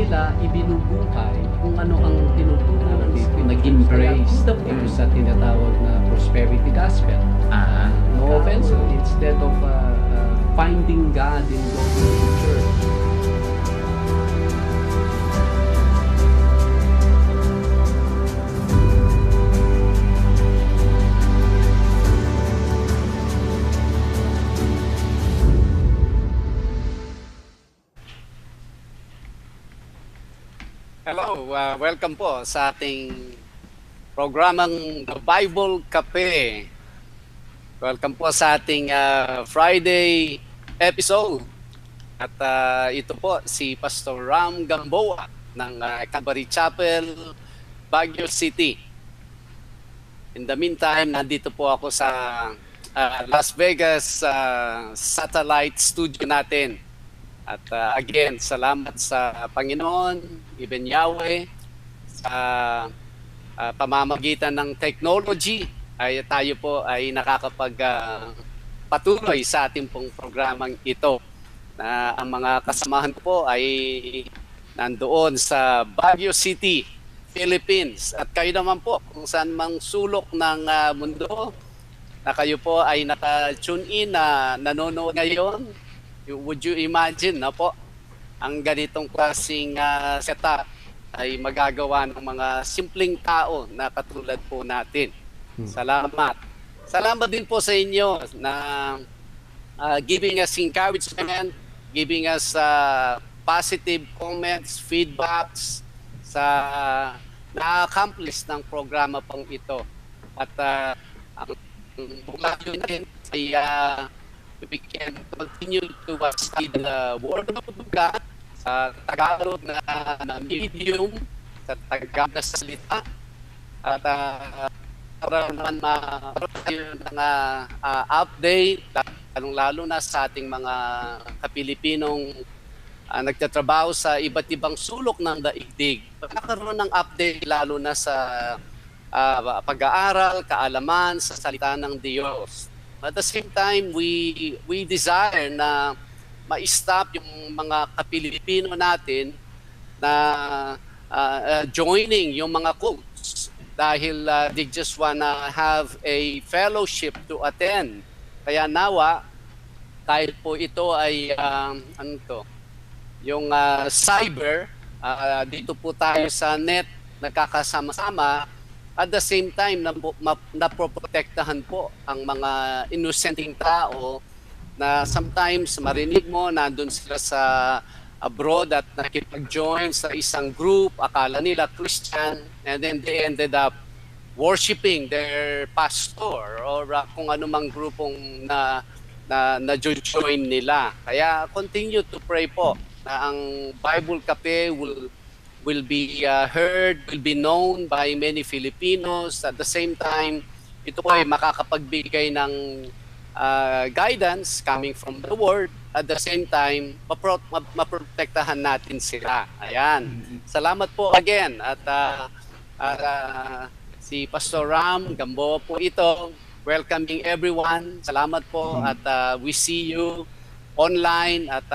nila ibinubuhay kung ano ang tinuturuan dito, nag-embrace dito sa tinatawag na prosperity gospel. No offense, instead of finding God in going to church. Hello, welcome po sa ating programang The Bible Cafe. Welcome po sa ating Friday episode. At ito po si Pastor Ram Gamboa ng Calvary Chapel, Baguio City. In the meantime, nandito po ako sa Las Vegas satellite studio natin. At again, salamat sa Panginoon, even Yahweh, sa pamamagitan ng technology ay tayo po ay nakakapagpatuloy sa ating pong programang ito. Na ang mga kasamahan po ay nandoon sa Baguio City, Philippines. At kayo naman po, kung saan mang sulok ng mundo, na kayo po ay naka-tune in na nanonood ngayon. Would you imagine na po ang ganitong klaseng setup ay magagawa ng mga simpleng tao na katulad po natin. Salamat. Salamat din po sa inyo na giving us encouragement, giving us positive comments, feedbacks sa na-accomplish ng programa pong ito. At ang buklat yun natin ay we can continue to study the Word of God sa Tagalog na medium, sa Tagalog na salita, at para naman tayo ng update, lalong-lalo na sa ating mga Kapilipinong nagtatrabaho sa iba't ibang sulok ng daigdig. Magkakaroon ng update lalo na sa pag-aaral, kaalaman sa salita ng Diyos. At the same time, we desire na ma-stop yung mga Kapilipino natin na joining yung mga cults dahil they just wanna have a fellowship to attend. Kaya nawa, kahit po ito ay yung cyber, dito po tayo sa net nagkakasama-sama. At the same time, naproprotektahan po ang mga innocenteng tao na sometimes marinig mo, nandun sila sa abroad at nakipag-join sa isang group, akala nila Christian, and then they ended up worshiping their pastor or kung anumang grupong na-join nila. Kaya continue to pray po na ang Bible Cafe will be heard, will be known by many Filipinos. At the same time, ito po ay makakapagbigay ng guidance coming from the Word. At the same time, maprotektahan natin sila. Ayan. Salamat po again. At si Pastor Ram Gamboa po ito, welcoming everyone. Salamat po at we see you online at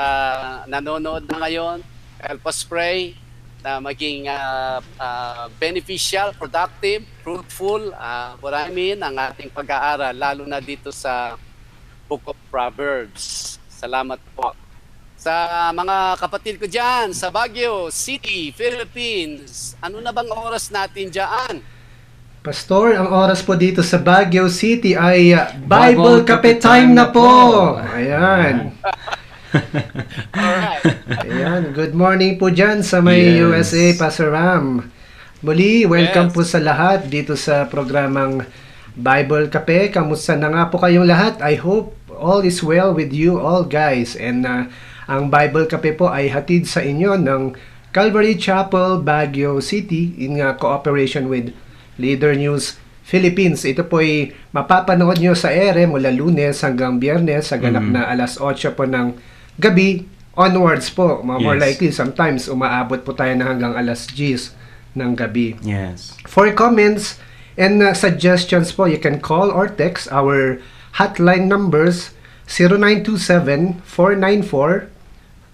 nanonood na ngayon. Help us pray na maging beneficial, productive, fruitful, ang ating pag-aaral, lalo na dito sa Book of Proverbs. Salamat po. Sa mga kapatid ko dyan, sa Baguio City, Philippines, ano na bang oras natin dyan? Pastor, ang oras po dito sa Baguio City ay Bible Cafe time na po. Ayan. Alright. Ayan, good morning po dyan sa may USA, Pastor Ram. Muli, welcome po sa lahat dito sa programang Bible Cafe. Kamusta na nga po kayong lahat? I hope all is well with you all guys. And ang Bible Cafe po ay hatid sa inyo ng Calvary Chapel, Baguio City in cooperation with Leader News Philippines. Ito po ay mapapanood nyo sa ere mula Lunes hanggang Biyernes sa ganap na alas 8 po ng gabi onwards po. More likely, sometimes umaabot po tayo na hanggang alas 10 ng gabi. Yes. For comments and suggestions po, you can call or text our hotline numbers 0927-494-3333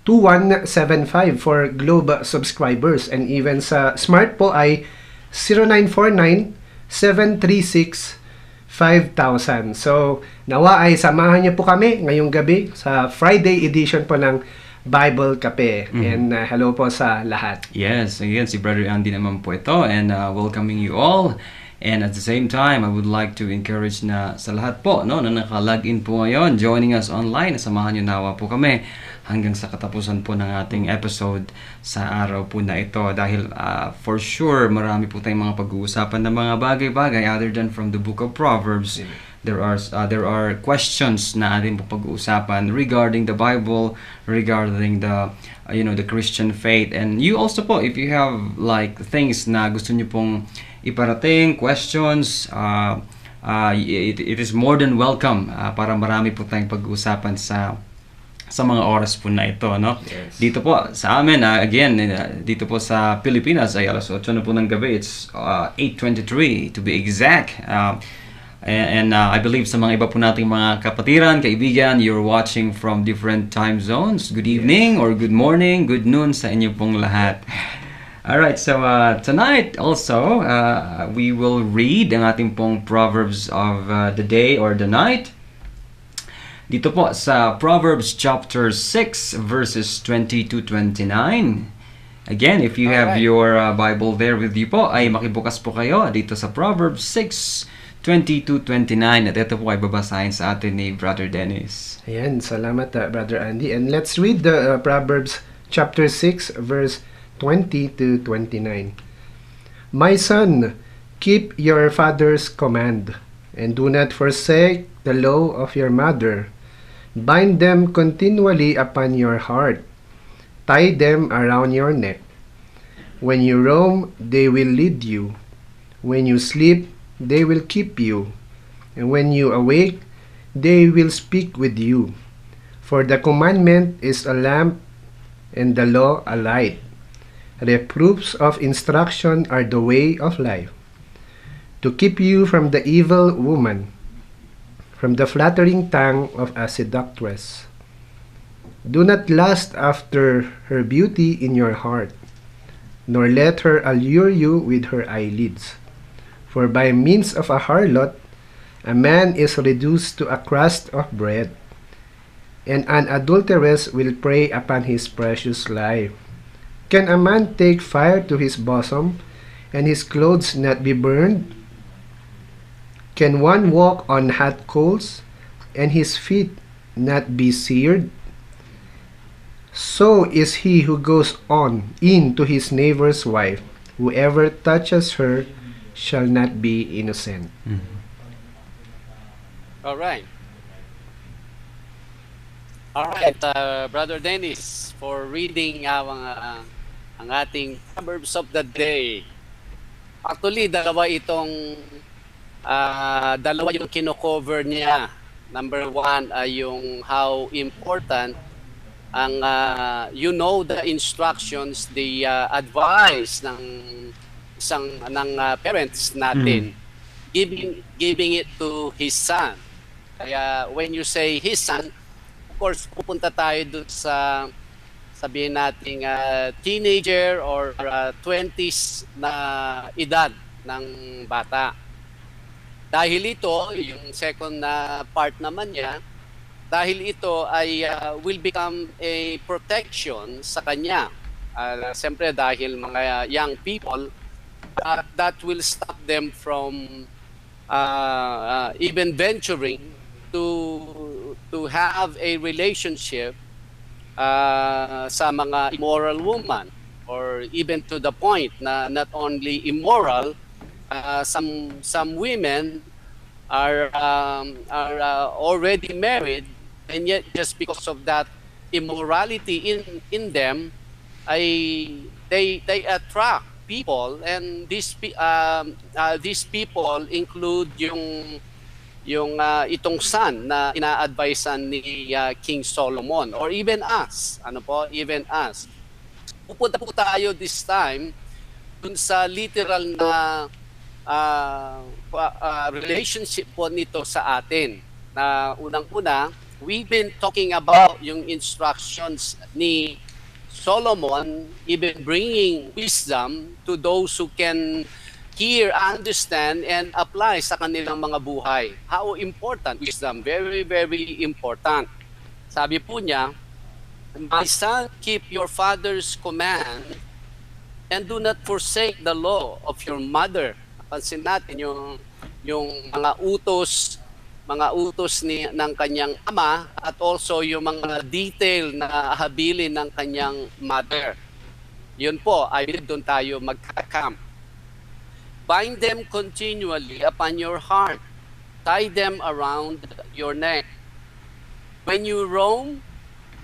2175 for Globe subscribers. And even sa Smart po ay 0949-736-5000. So, nawa ay samahan niyo po kami ngayong gabi sa Friday edition po ng Bible Cafe. And hello po sa lahat. Yes, again, si Brother Andy naman po ito, and welcoming you all. And at the same time, I would like to encourage na sa lahat po no, na naka-login po ngayon, joining us online, samahan niyo nawa po kami hanggang sa katapusan po ng ating episode sa araw po na ito. Dahil for sure, marami po tayong mga pag-uusapan ng mga bagay-bagay other than from the book of Proverbs. There are questions na ating po pag-uusapan regarding the Bible, regarding the the Christian faith. And you also po, if you have like things na gusto niyo pong iparating, questions, it is more than welcome para marami po tayong pag-uusapan sa mga oras po na ito, no? Yes. Dito po sa amin, again, dito po sa Pilipinas ay alas 8 na po ng gabi. It's 8:23 to be exact. And I believe sa mga iba po nating mga kapatiran, kaibigan, you're watching from different time zones. Good evening or good morning, good noon sa inyo pong lahat. Alright, so tonight also, we will read ang ating pong Proverbs of the day or the night. Dito po sa Proverbs chapter 6 verses 20 to 29. Again, if you have your Bible there with you po, ay makibukas po kayo dito sa Proverbs 6:20 to 29. At ito po ay babasahin sa atin ni Brother Dennis. Ayan, salamat Brother Andy. And let's read the Proverbs chapter 6 verse 20 to 29. My son, keep your father's command, and do not forsake the law of your mother. Bind them continually upon your heart. Tie them around your neck. When you roam, they will lead you. When you sleep, they will keep you. And when you awake, they will speak with you. For the commandment is a lamp, and the law a light. Reproofs of instruction are the way of life, to keep you from the evil woman, from the flattering tongue of a seductress. Do not lust after her beauty in your heart, nor let her allure you with her eyelids. For by means of a harlot, a man is reduced to a crust of bread, and an adulteress will prey upon his precious life. Can a man take fire to his bosom, and his clothes not be burned? Can one walk on hot coals, and his feet not be seared? So is he who goes on in to his neighbor's wife. Whoever touches her shall not be innocent. All right, Brother Dennis, for reading ang ating Proverbs of the day. Actually, dalawa yung kino-cover niya. Number one ay yung how important ang the instructions, the advice ng parents natin, giving it to his son. Kaya when you say his son, of course pupunta tayo dun sa sabihin nating teenager or 20s na edad ng bata. Dahil ito, yung second na part naman niya, dahil ito ay will become a protection sa kanya. Siyempre dahil mga young people, that will stop them from even venturing to have a relationship sa mga immoral woman, or even to the point na not only immoral, some women are already married, and yet just because of that immorality in them, they attract people, and these people include yung itong son na ina-advisean ni King Solomon, or even us. Even us. Pupunta po tayo this time dun sa literal na relationship po nito sa atin. Na unang-una, we've been talking about yung instructions ni Solomon, even bringing wisdom to those who can hear, understand, and apply sa kanilang mga buhay. How important wisdom? Very, very important. Sabi po niya, "My son, keep your father's command and do not forsake the law of your mother." Pansin natin yung mga utos ng kanyang ama at also yung mga detail na habilin ng kanyang mother. Yun po, I believe doon tayo magkakam. "Bind them continually upon your heart. Tie them around your neck. When you roam,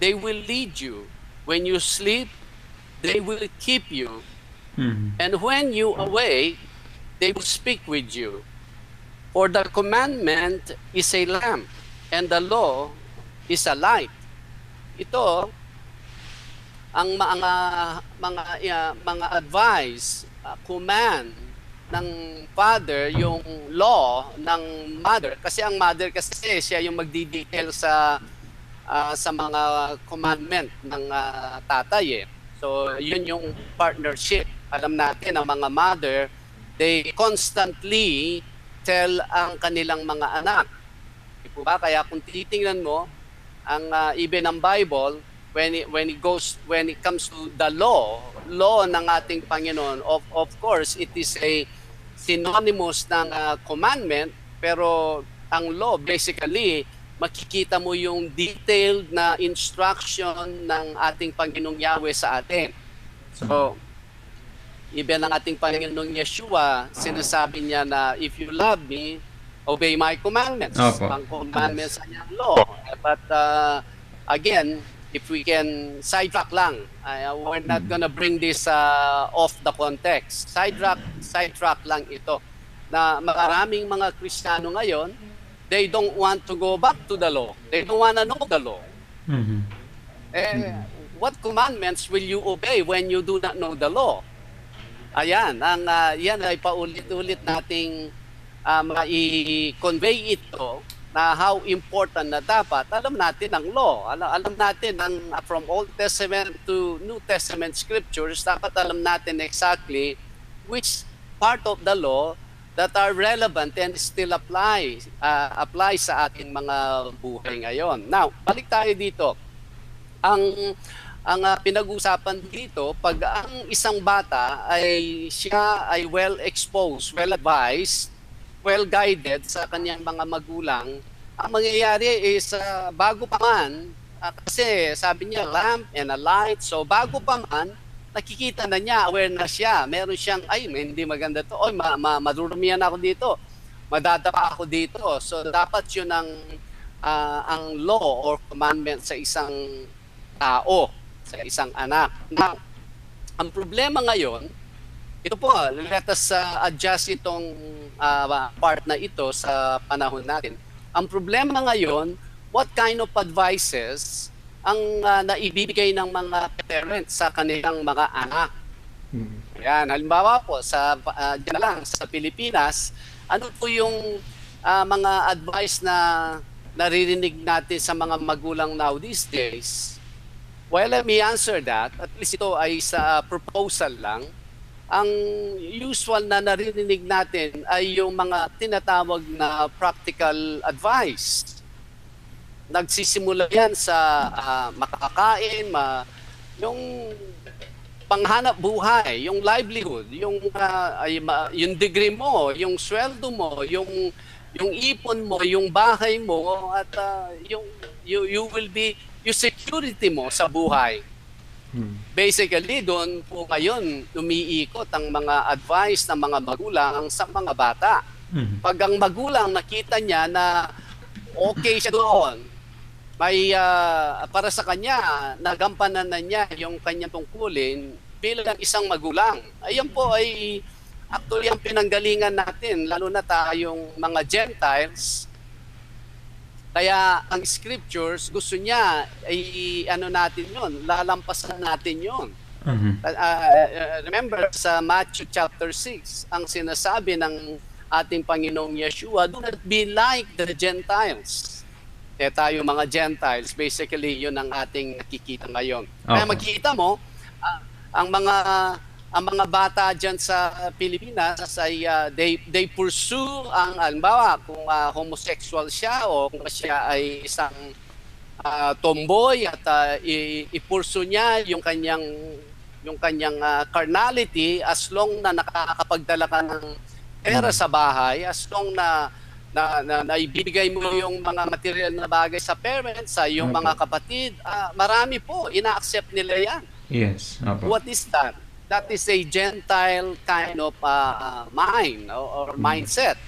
they will lead you. When you sleep, they will keep you. And when you awake, they will speak with you. For the commandment is a lamp, and the law is a light." Ito ang mga advice, command ng father, yung law ng mother. Kasi ang mother kasi siya yung magdi-detail sa mga commandment ng tatay eh. So yun yung partnership. Alam natin ang mga mother, they constantly tell ang kanilang mga anak. Di po ba? Kaya kung titingnan mo ang even ang Bible, when it comes to the law ng ating Panginoon, of course it is a synonymous ng commandment, pero ang law basically makikita mo yung detailed na instruction ng ating Panginoong Yahweh sa atin. So even ang ating Panginoong Yeshua, sinasabi niya na if you love me, obey my commandments. Opo. Ang commandments sa niyang law. But again, if we can sidetrack lang, we're not gonna bring this off the context. Sidetrack lang ito. Na maraming mga Kristiyano ngayon, they don't want to go back to the law. They don't want to know the law. What commandments will you obey when you do not know the law? Ayan, yan ay paulit-ulit nating i-convey ito na how important na dapat alam natin ang law. Alam natin from Old Testament to New Testament scriptures, dapat alam natin exactly which part of the law that are relevant and still apply sa ating mga buhay ngayon. Now, balik tayo dito. Ang pinag-usapan dito, pag ang isang bata ay well exposed, well advised, well guided sa kanyang mga magulang, ang mangyayari is bago pa man, kasi sabi niya lamp and a light, so bago pa man, nakikita na niya, aware na siya, meron siyang, ay, hindi maganda to, oy, madurumihan ako dito, madadapa ako dito. So dapat yun ang law or commandment sa isang tao, sa isang anak. Now, ang problema ngayon, ito po, let us adjust itong part na ito sa panahon natin. Ang problema ngayon, what kind of advices ang naibibigay ng mga parents sa kanilang mga anak? Yan, halimbawa po, dyan lang, sa Pilipinas, ano po yung mga advice na naririnig natin sa mga magulang now these days? Well, let me answer that. At least ito ay sa proposal lang. Ang usual na naririnig natin ay yung mga tinatawag na practical advice. Nagsisimula yan sa makakain, yung panghanap buhay, yung livelihood, yung degree mo, yung sweldo mo, yung ipon mo, yung bahay mo, at you will be yung security mo sa buhay. Basically, doon po ngayon umiikot ang mga advice ng mga magulang sa mga bata. Pag ang magulang nakita niya na okay siya doon, may para sa kanya, nagampanan na niya yung kanyang tungkulin bilang isang magulang. Ayan po ay actually ang pinanggalingan natin, lalo na tayong mga Gentiles. Kaya ang scriptures, gusto niya ay natin yon, lalampasan natin yon. Remember sa Matthew chapter 6, ang sinasabi ng ating Panginoong Yeshua, do not be like the Gentiles. tayo mga Gentiles, basically yun ang ating nakikita ngayon. Kaya Okay. makikita mo, ang mga bata diyan sa Pilipinas ay they pursue ang halimbawa kung homosexual siya o kung siya ay isang tomboy at ipursu niya yung kanyang carnality as long na nakakapagdala ka ng pera sa bahay, as long na ibibigay mo yung mga material na bagay sa parents, sa yung mga kapatid, marami po ina-accept nila yan. Yes. Opo. What is that? That is a Gentile kind of mind or mindset.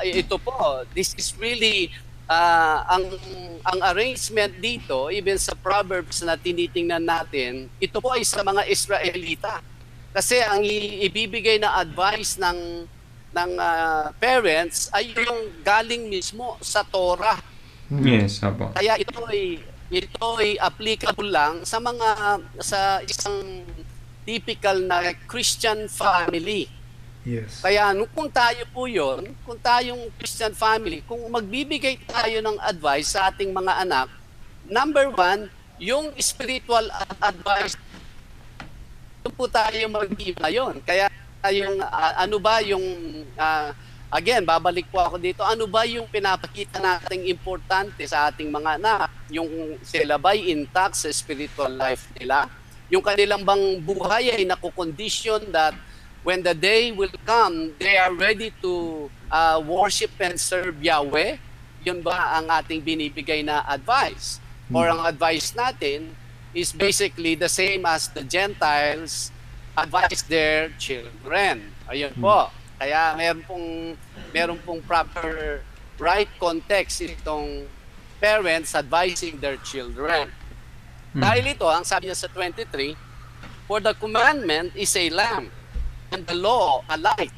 Ito po, this is really ang arrangement dito, even sa Proverbs na tinitingnan natin, ito po ay sa mga Israelita. Kasi ang ibibigay na advice ng parents ay yung galing mismo sa Torah. Yes. Opo. Kaya ito ay applicable lang sa isang typical na Christian family. Yes. Kaya kung tayo po yun, kung tayong Christian family, kung magbibigay tayo ng advice sa ating mga anak, number one, yung spiritual advice, ito po tayo mag-give na yun. Kaya yung ano ba yung, again, babalik po ako dito, ano ba yung pinapakita nating importante sa ating mga anak? Yung sila ba'y intact sa spiritual life nila? Yung kanilang bang buhay ay nakukondition that when the day will come, they are ready to worship and serve Yahweh? Yun ba ang ating binibigay na advice? Or ang advice natin is basically the same as the Gentiles advise their children. Ayun po. Kaya meron pong proper right context itong parents advising their children. Dahil ito, ang sabi niya sa 23, for the commandment is a lamp and the law a light.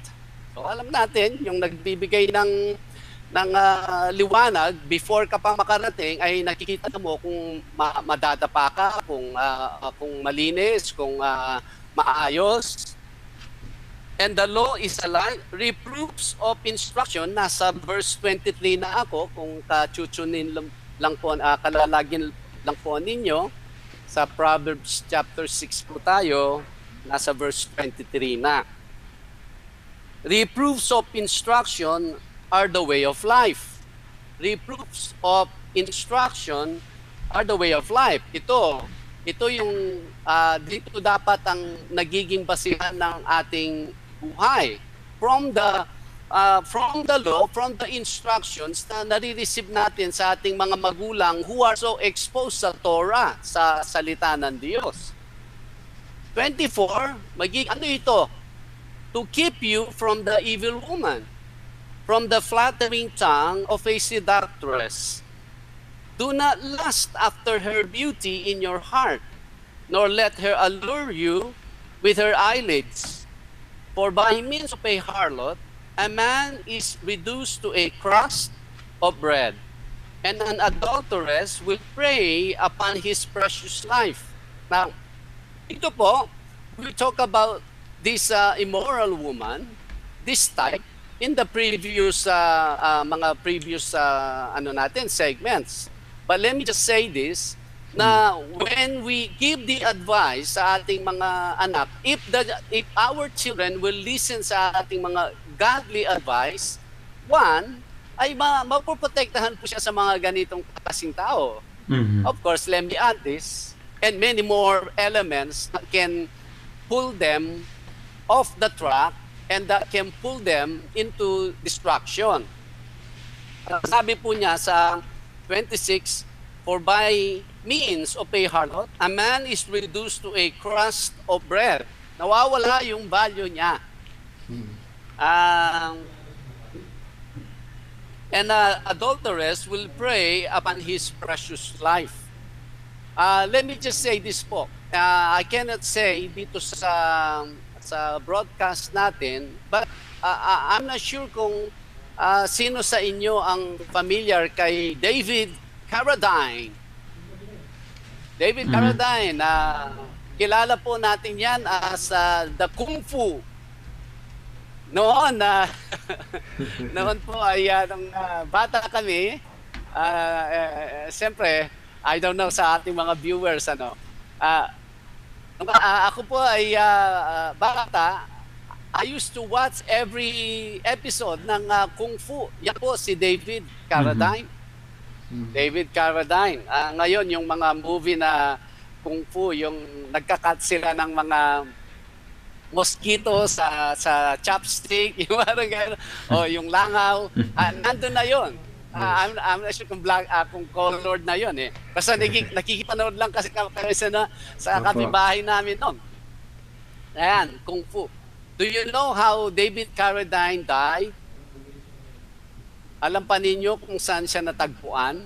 So alam natin, yung nagbibigay ng liwanag before ka pa makarating ay nakikita mo kung madadapa ka, kung malinis, kung maayos. And the law is a light, reproofs of instruction. Nasa verse 23 na ako, kung kachuchunin lang po, kalalagin lang po ninyo. Sa Proverbs chapter 6 po tayo, nasa verse 23 na. Reproofs of instruction are the way of life. Reproofs of instruction are the way of life. Ito yung dito dapat ang nagiging basihan ng ating buhay. From the law, from the instructions na nare-receive natin sa ating mga magulang who are so exposed sa Torah, sa salita ng Diyos. 24, ano ito? To keep you from the evil woman, from the flattering tongue of a seductress. Do not lust after her beauty in your heart, nor let her allure you with her eyelids. For by means of a harlot, a man is reduced to a crust of bread, and an adulteress will prey upon his precious life. Now, ito po, we talk about this immoral woman, this type, in the previous mga previous segments. But let me just say this, na when we give the advice sa ating mga anak, if our children will listen sa ating mga godly advice, one, ay mapoprotektahan po siya sa mga ganitong klaseng tao. Of course, let me add this, and many more elements that can pull them off the track and that can pull them into destruction. Sabi po niya sa 26, for by means of a harlot, a man is reduced to a crust of bread. Nawawala yung value niya. And adulteress will prey upon his precious life. Let me just say this po. I cannot say dito sa broadcast natin, but I'm not sure kung sino sa inyo ang familiar kay David Carradine. David Carradine, kilala po natin yan as the Kung Fu. Noon po ay nung bata kami, siyempre, I don't know sa ating mga viewers, ano. Ako po ay bata, I used to watch every episode ng Kung Fu. Yan po si David Carradine. David Carradine. Ngayon, yung mga movie na Kung Fu, yung nagkakat sila ng mga mosquito sa chopstick, yung parang gano'n, o yung langaw, nandun na yun. I'm not sure kung colored na yun eh. Basta nakikipanood lang kasi sa kapitbahay namin noon. Ayan, Kung Fu. Do you know how David Carradine died? Alam pa ninyo kung saan siya natagpuan?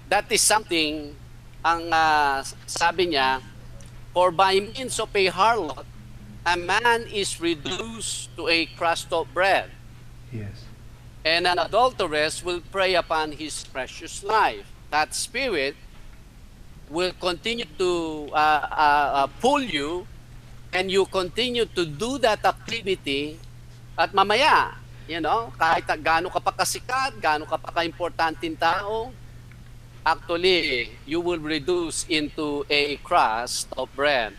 That is something, ang sabi niya, for by means of a harlot, a man is reduced to a crust of bread. Yes. And an adulteress will prey upon his precious life. That spirit will continue to pull you, and you continue to do that activity, at mamaya, kahit gaano ka pa kasikat, gaano ka pa ka-importanteng tao, actually, you will reduce into a crust of bread.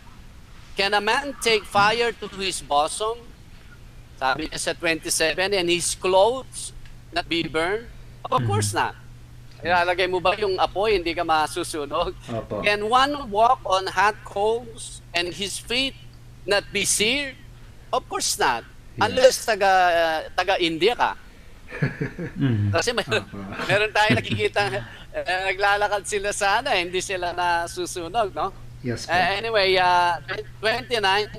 Can a man take fire to his bosom? Sabi niya sa 27, and his clothes not be burned? Of course not. Ilalagay mo ba yung apoy, hindi ka masusunog? Opo. Can one walk on hot coals and his feet not be seared? Of course not. Yes. Unless taga-India ka. Kasi meron tayo nakikita, naglalakad sila sana, hindi sila nasusunog, no? Yes po. Anyway, 29.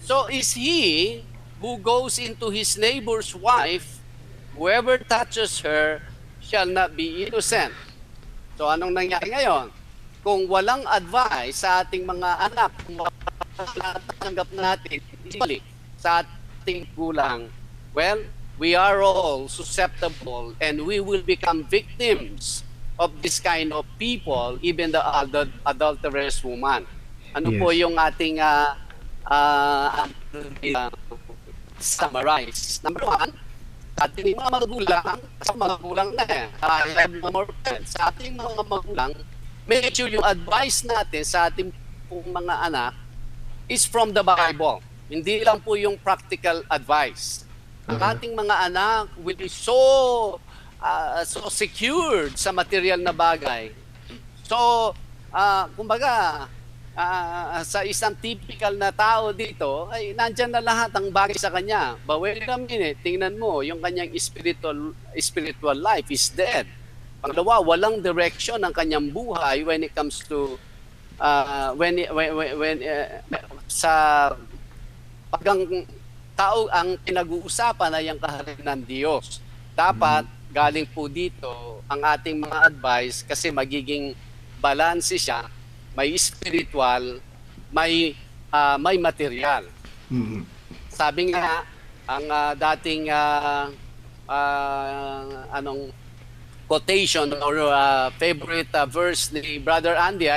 So is he who goes into his neighbor's wife, whoever touches her shall not be innocent. So anong nangyari ngayon? Kung walang advice sa ating mga anak, kung tanggap natin sa ating gulang, well, we are all susceptible and we will become victims of this kind of people, even the adulterous woman. Ano po Yes. yung ating summarize? Number one, sa ating mga magulang na I have no more friends. Sa ating mga magulang, make sure yung advice natin sa ating mga anak is from the Bible. Hindi lang po yung practical advice. Ang ating mga anak will be so secured sa material na bagay. So, kumbaga, sa isang typical na tao dito, ay nandyan na lahat ang bagay sa kanya. But wait a minute, tingnan mo, yung kanyang spiritual life is dead. Pangalawa, walang direction ang kanyang buhay when it comes to sa paggang tao ang pinag-uusapan ay ang kaharian ng Diyos. Dapat galing po dito ang ating mga advice kasi magiging balanse siya, may spiritual, may material. Sabi nga ang dating quotation or favorite verse ni Brother Andy,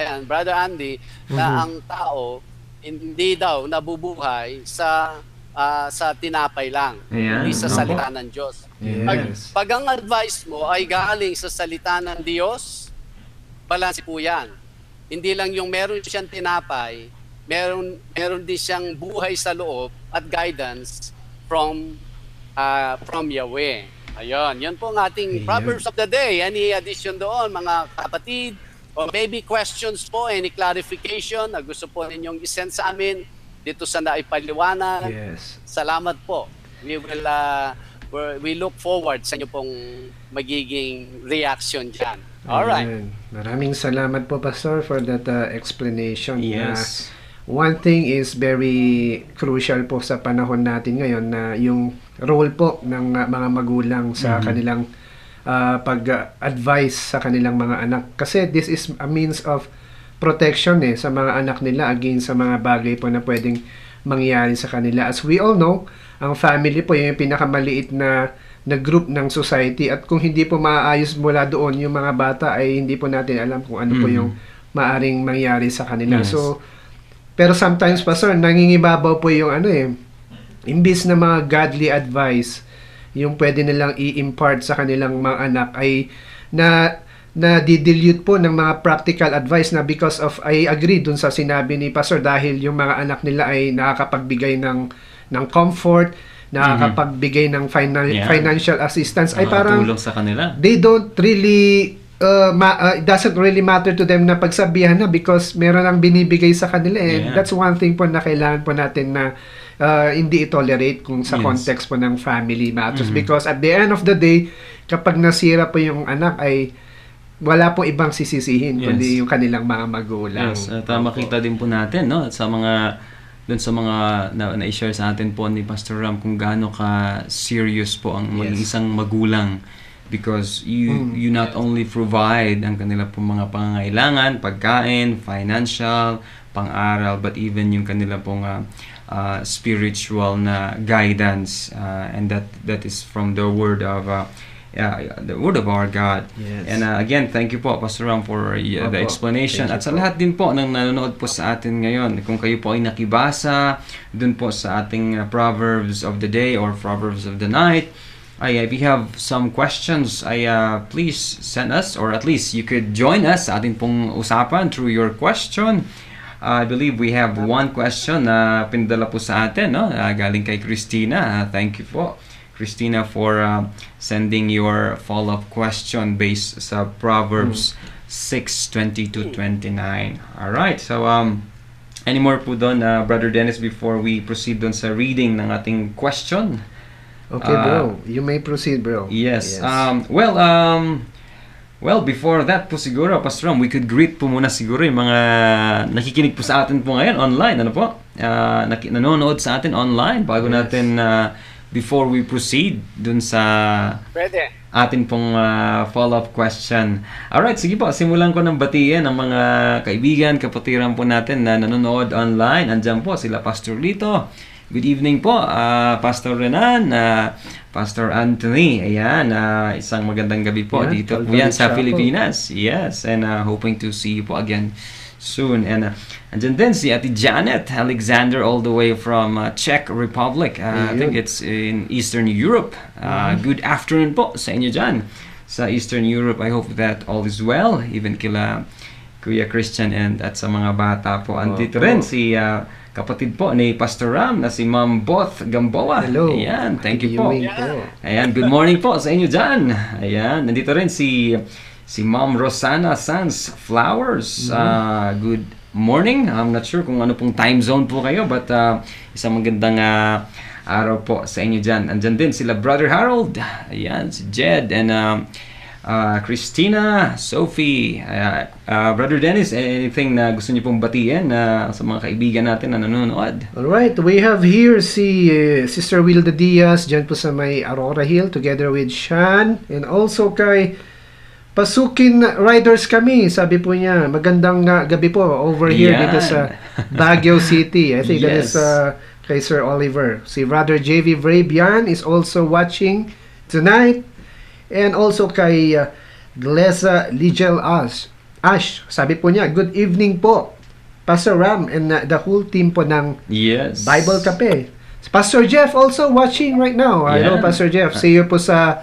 na ang tao hindi daw nabubuhay sa tinapay lang, Ayan, hindi sa salita ng Diyos. Yes. Pag ang advice mo ay galing sa salita ng Diyos, balanse po yan. Hindi lang yung meron siyang tinapay, meron din siyang buhay sa loob at guidance from Yahweh. Ayun, yun po ang ating Proverbs of the Day. Any addition doon, mga kapatid? O maybe questions po, any clarification na gusto po ninyong isend sa amin dito sa naipaliwanag. Yes. Salamat po. We look forward sa inyo pong magiging reaction dyan. Alright. Ayan. Maraming salamat po, Pastor, for that explanation. Yes. One thing is very crucial po sa panahon natin ngayon na yung role po ng mga magulang sa kanilang pag-advise sa kanilang mga anak. Kasi this is a means of protection sa mga anak nila against sa mga bagay po na pwedeng mangyari sa kanila. As we all know, ang family po yung pinakamaliit na group ng society, at kung hindi po maayos mula doon yung mga bata ay hindi po natin alam kung ano po yung maaring mangyari sa kanila. Yes. So, pero sometimes, Pastor, nangingibabaw po yung imbis na mga godly advice, yung pwede nilang i-impart sa kanilang mga anak ay na didilute po ng mga practical advice na because of, I agree dun sa sinabi ni Pastor, dahil yung mga anak nila ay nakakapagbigay ng comfort, nakakapagbigay ng financial assistance, ay parang tulong sa kanila. they don't really it doesn't really matter to them na pagsabihan na because meron ang binibigay sa kanila, and that's one thing po na kailangan po natin na hindi i-tolerate kung sa context po ng family matters, because at the end of the day, kapag nasira po yung anak ay wala po ibang sisisihin kundi yung kanilang mga magulang. Yes, at makita din po natin, no, sa mga doon sa mga na-share sa atin po ni Pastor Ram kung gaano ka serious po ang maging isang magulang, because you not only provide ang kanila po mga pangangailangan, pagkain, financial, pang-aral, but even yung kanila pong spiritual na guidance, and that is from the word of the word of our God. Yes. And again, thank you po, Pastor Ram, for the explanation. At sa lahat din po ng nanonood po sa atin ngayon, kung kayo po ay nakibasa dun po sa ating Proverbs of the Day or Proverbs of the Night, if you have some questions, please send us, or at least you could join us sa ating pong usapan through your question. I believe we have one question na pinadala po sa atin, no? Galing kay Christina. Thank you po, Christina, for sending your follow-up question based sa Proverbs 6:20-29. Alright, so any more po doon, Brother Dennis, before we proceed doon sa reading ng ating question? Okay, bro. You may proceed, bro. Yes. Well, before that po siguro, Pastor Ram, we could greet po muna siguro yung mga nakikinig po sa atin po ngayon online. Ano po? Nanonood sa atin online bago natin before we proceed dun sa atin pong follow-up question. Alright, sige po, simulan ko ng batiin ang mga kaibigan, kapatiran po natin na nanonood online. Andyan po sila Pastor Lito. Good evening po, Pastor Renan, Pastor Anthony. Ayan, isang magandang gabi po dito po yan sa Pilipinas. Yes, and hoping to see you po again soon. And andyan din si Ate Janet Alexander all the way from Czech Republic. I think it's in Eastern Europe. Good afternoon po sa inyo dyan sa Eastern Europe. I hope that all is well, even kila Kuya Christian and at sa mga bata po. Andito rin si kapatid po ni Pastor Ram na si Ma'am Both Gamboa. Hello. Ayan, thank you po. Po. Ayan, good morning po sa inyo dyan. Ayan, nandito rin si Ma'am Rosana Sanz Flowers. Good morning. I'm not sure kung ano pong time zone po kayo, but isang magandang araw po sa inyo dyan. Andyan din sila Brother Harold. Ayan, si Jed and Christina, Sophie, Brother Dennis, anything na gusto niyo pong batiin sa mga kaibigan natin na nanonood? Alright, we have here si Sister Wilda Diaz dyan po sa may Aurora Hill together with Sean, and also kay Pasukin Riders kami, sabi po niya, magandang gabi po over here dito sa Baguio City. I think that is kay Sir Oliver. Si Brother JV Vrabian is also watching tonight. And also kay Glesa Ligel Ash, sabi po niya, good evening po, Pastor Ram and the whole team po ng Bible Cafe. Pastor Jeff also watching right now. Hello, Pastor Jeff. See you po sa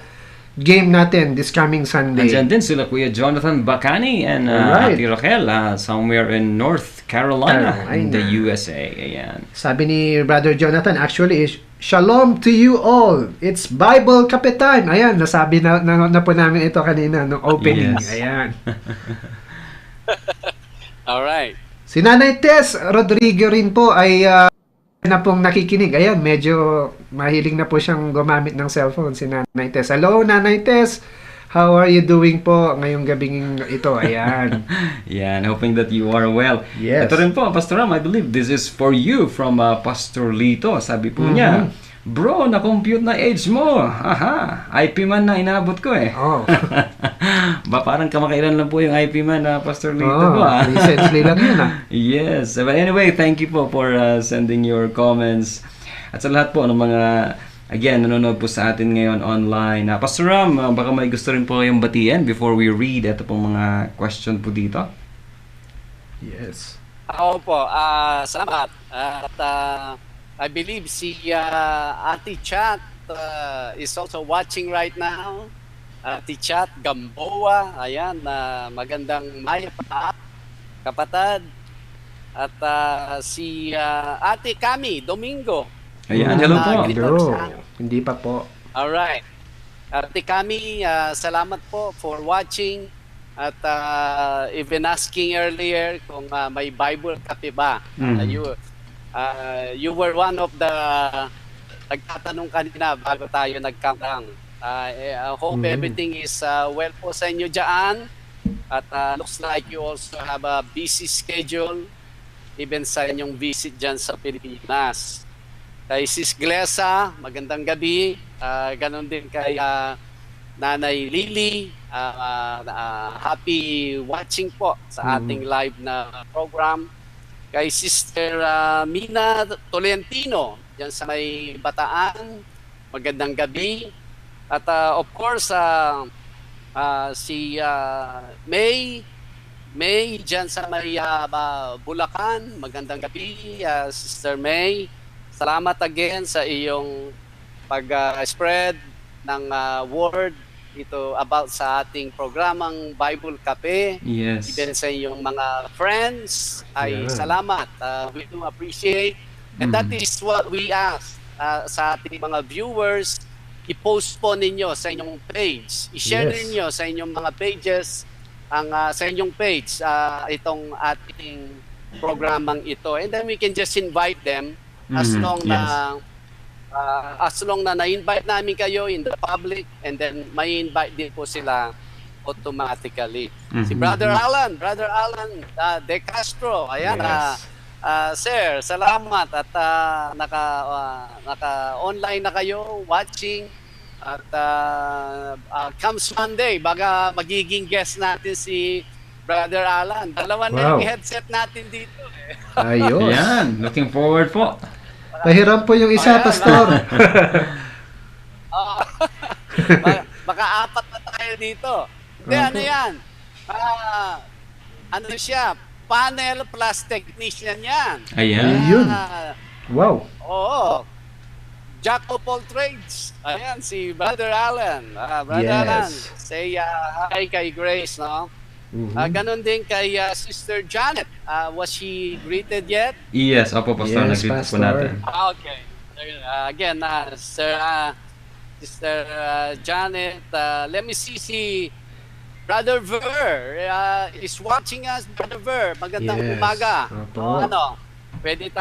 game natin this coming Sunday. Andyan din sila Kuya Jonathan Bacani and Ate Raquel somewhere in North Carolina in the USA. Ayan. Sabi ni Brother Jonathan, actually, Shalom to you all. It's Bible Cafe time. Ayan, nasabi na po namin ito kanina no opening. Ayan. All right. Si Nanay Tess Rodrigo rin po ay na pong nakikinig. Ayan, medyo mahilig na po siyang gumamit ng cellphone si Nanay Tess. Hello, Nanay Tess. How are you doing po ngayong gabing ito? Ayan. Yan, hoping that you are well. Yes. Ito rin po, Pastor Ram, I believe this is for you from Pastor Lito. Sabi po niya, bro, na-compute na age mo. Aha, IP man na inabot ko eh. Oh. Ba, parang kamakailan lang po yung IP man na Pastor Lito po. Recently lang yun Yes. But anyway, thank you po for sending your comments. At sa lahat po ng mga again, nanonood po sa atin ngayon online. Pastor Ram, baka may gusto rin po kayong batiin before we read ito pong mga question po dito. Yes. Ako po, salamat. At I believe si Ate Chat is also watching right now. Tichat Gamboa, ayan, magandang maya pa, kapatid. At si Ate Cami Domingo. Ayan, hello po. Hello. Hindi pa po. Alright. Ate Cami, salamat po for watching. At even asking earlier kung may Bible copy ba. You were one of the nagtatanong kanina bago tayo nag-countdown. I hope everything is well po sa inyo dyan. At looks like you also have a busy schedule even sa inyong visit dyan sa Pilipinas. Kay Sis Glesa, magandang gabi. Ganon din kay Nanay Lily. Happy watching po sa ating live na program. Kay Sister Mina Tolentino, dyan sa may Bataan, magandang gabi. At of course, si May, dyan sa may Bulacan, magandang gabi, Sister May. Salamat again sa iyong pag-spread ng word ito about sa ating programang Bible Cafe. Yes. Even sa iyong mga friends, ay salamat. We do appreciate. And that is what we ask sa ating mga viewers. I-post po ninyo sa inyong page. I-share ninyo sa inyong mga pages sa inyong page itong ating programang ito. And then we can just invite them as long na na-invite namin kayo in the public, and then may invite din po sila automatically. Si Brother Alan De Castro, ayan, sir, salamat at naka-online na kayo watching. At comes Monday, baga magiging guest natin si Brother Alan. Dalawa na yung headset natin dito. Ayos. Ayan, looking forward po. Pahiram po yung isa, Pastor. Baka apat na tayo dito. Hindi, ano yan? Ano siya? Panel plus technician yan. Ayan. Ayun. Wow. Oo. Jack of all trades. Ayan, si Brother Alan. Brother Yes. Alan, say hi kay Grace, no? Ganon din kay Sister Janet. Was she greeted yet? Yes, opo, Pastor. Yes, Nag-greet po Pastor. natin. Okay. Again, Sister Janet, let me see Brother Ver is watching us. Brother Ver, magandang Yes. umaga. Opo. Pwede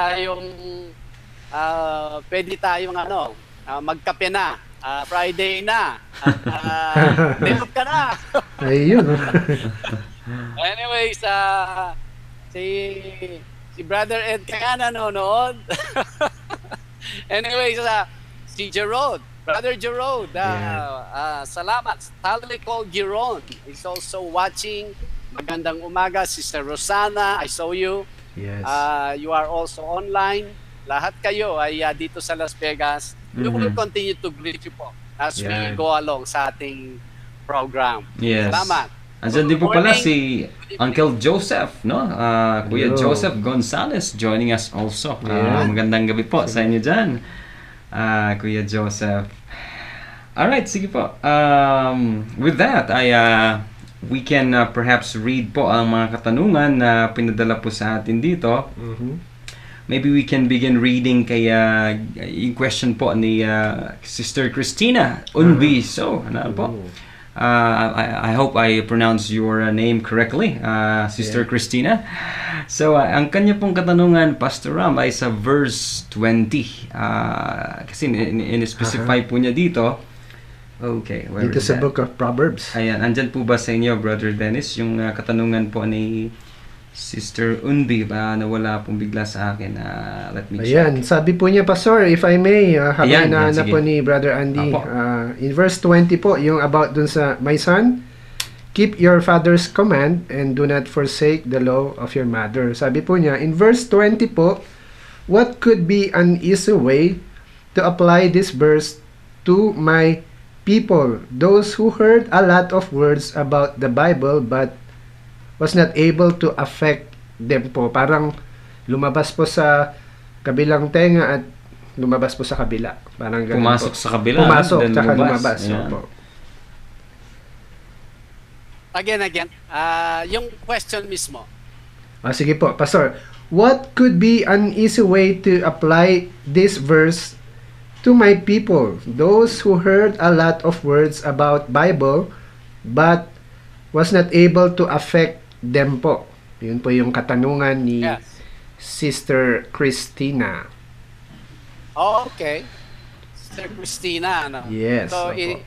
tayong magkape na. Friday na. Live ka na. Ayun. Anyways, si Brother Ed kaya nanonood. Anyways, si Jerome, Brother Jerome, salamat. Stanley Cole Giron is also watching. Magandang umaga. Sister Rosana, I saw you. Yes. You are also online. Lahat kayo ay dito sa Las Vegas. We will continue to greet you po as we go along sa ating program. Yes. Salamat. Andyan din po pala si Uncle Joseph, no? Kuya Joseph Gonzalez joining us also. Magandang gabi po sa inyo dyan, Kuya Joseph. Alright, sige po. With that, we can perhaps read po ang mga katanungan na pinadala po sa atin dito. Maybe we can begin reading kaya yung question po ni Sister Christina Unbi. So, ano po? I hope I pronounce your name correctly, Sister Christina. So, ang kanya pong katanungan, Pastor Ram, ay sa verse 20. Kasi in-specify po niya dito. Okay, where Dito is sa that? Book of Proverbs. Ayan, andyan po ba sa inyo, Brother Dennis, yung katanungan po ni Sister Unbi, nawala pong bigla sa akin. Let me check. Ayan, sabi po niya, Pastor, if I may, habang Ayan, inahanap sige. po ni Brother Andy, Apo. in verse 20 po, yung about dun sa, my son, keep your father's command and do not forsake the law of your mother. Sabi po niya, in verse 20 po, what could be an easy way to apply this verse to my people, those who heard a lot of words about the Bible but was not able to affect them po. Parang lumabas po sa kabilang tenga at lumabas po sa kabila. Parang ganun Pumasok po. sa kabila, Pumasok, then tsaka lumabas. lumabas. Yeah. Opo. Again. Yung question mismo. Sige po, Pastor. What could be an easy way to apply this verse to my people, those who heard a lot of words about Bible but was not able to affect them po? Yun po yung katanungan ni Yes. Sister Christina. Okay. Sister Christina, ano? Yes, So, opo.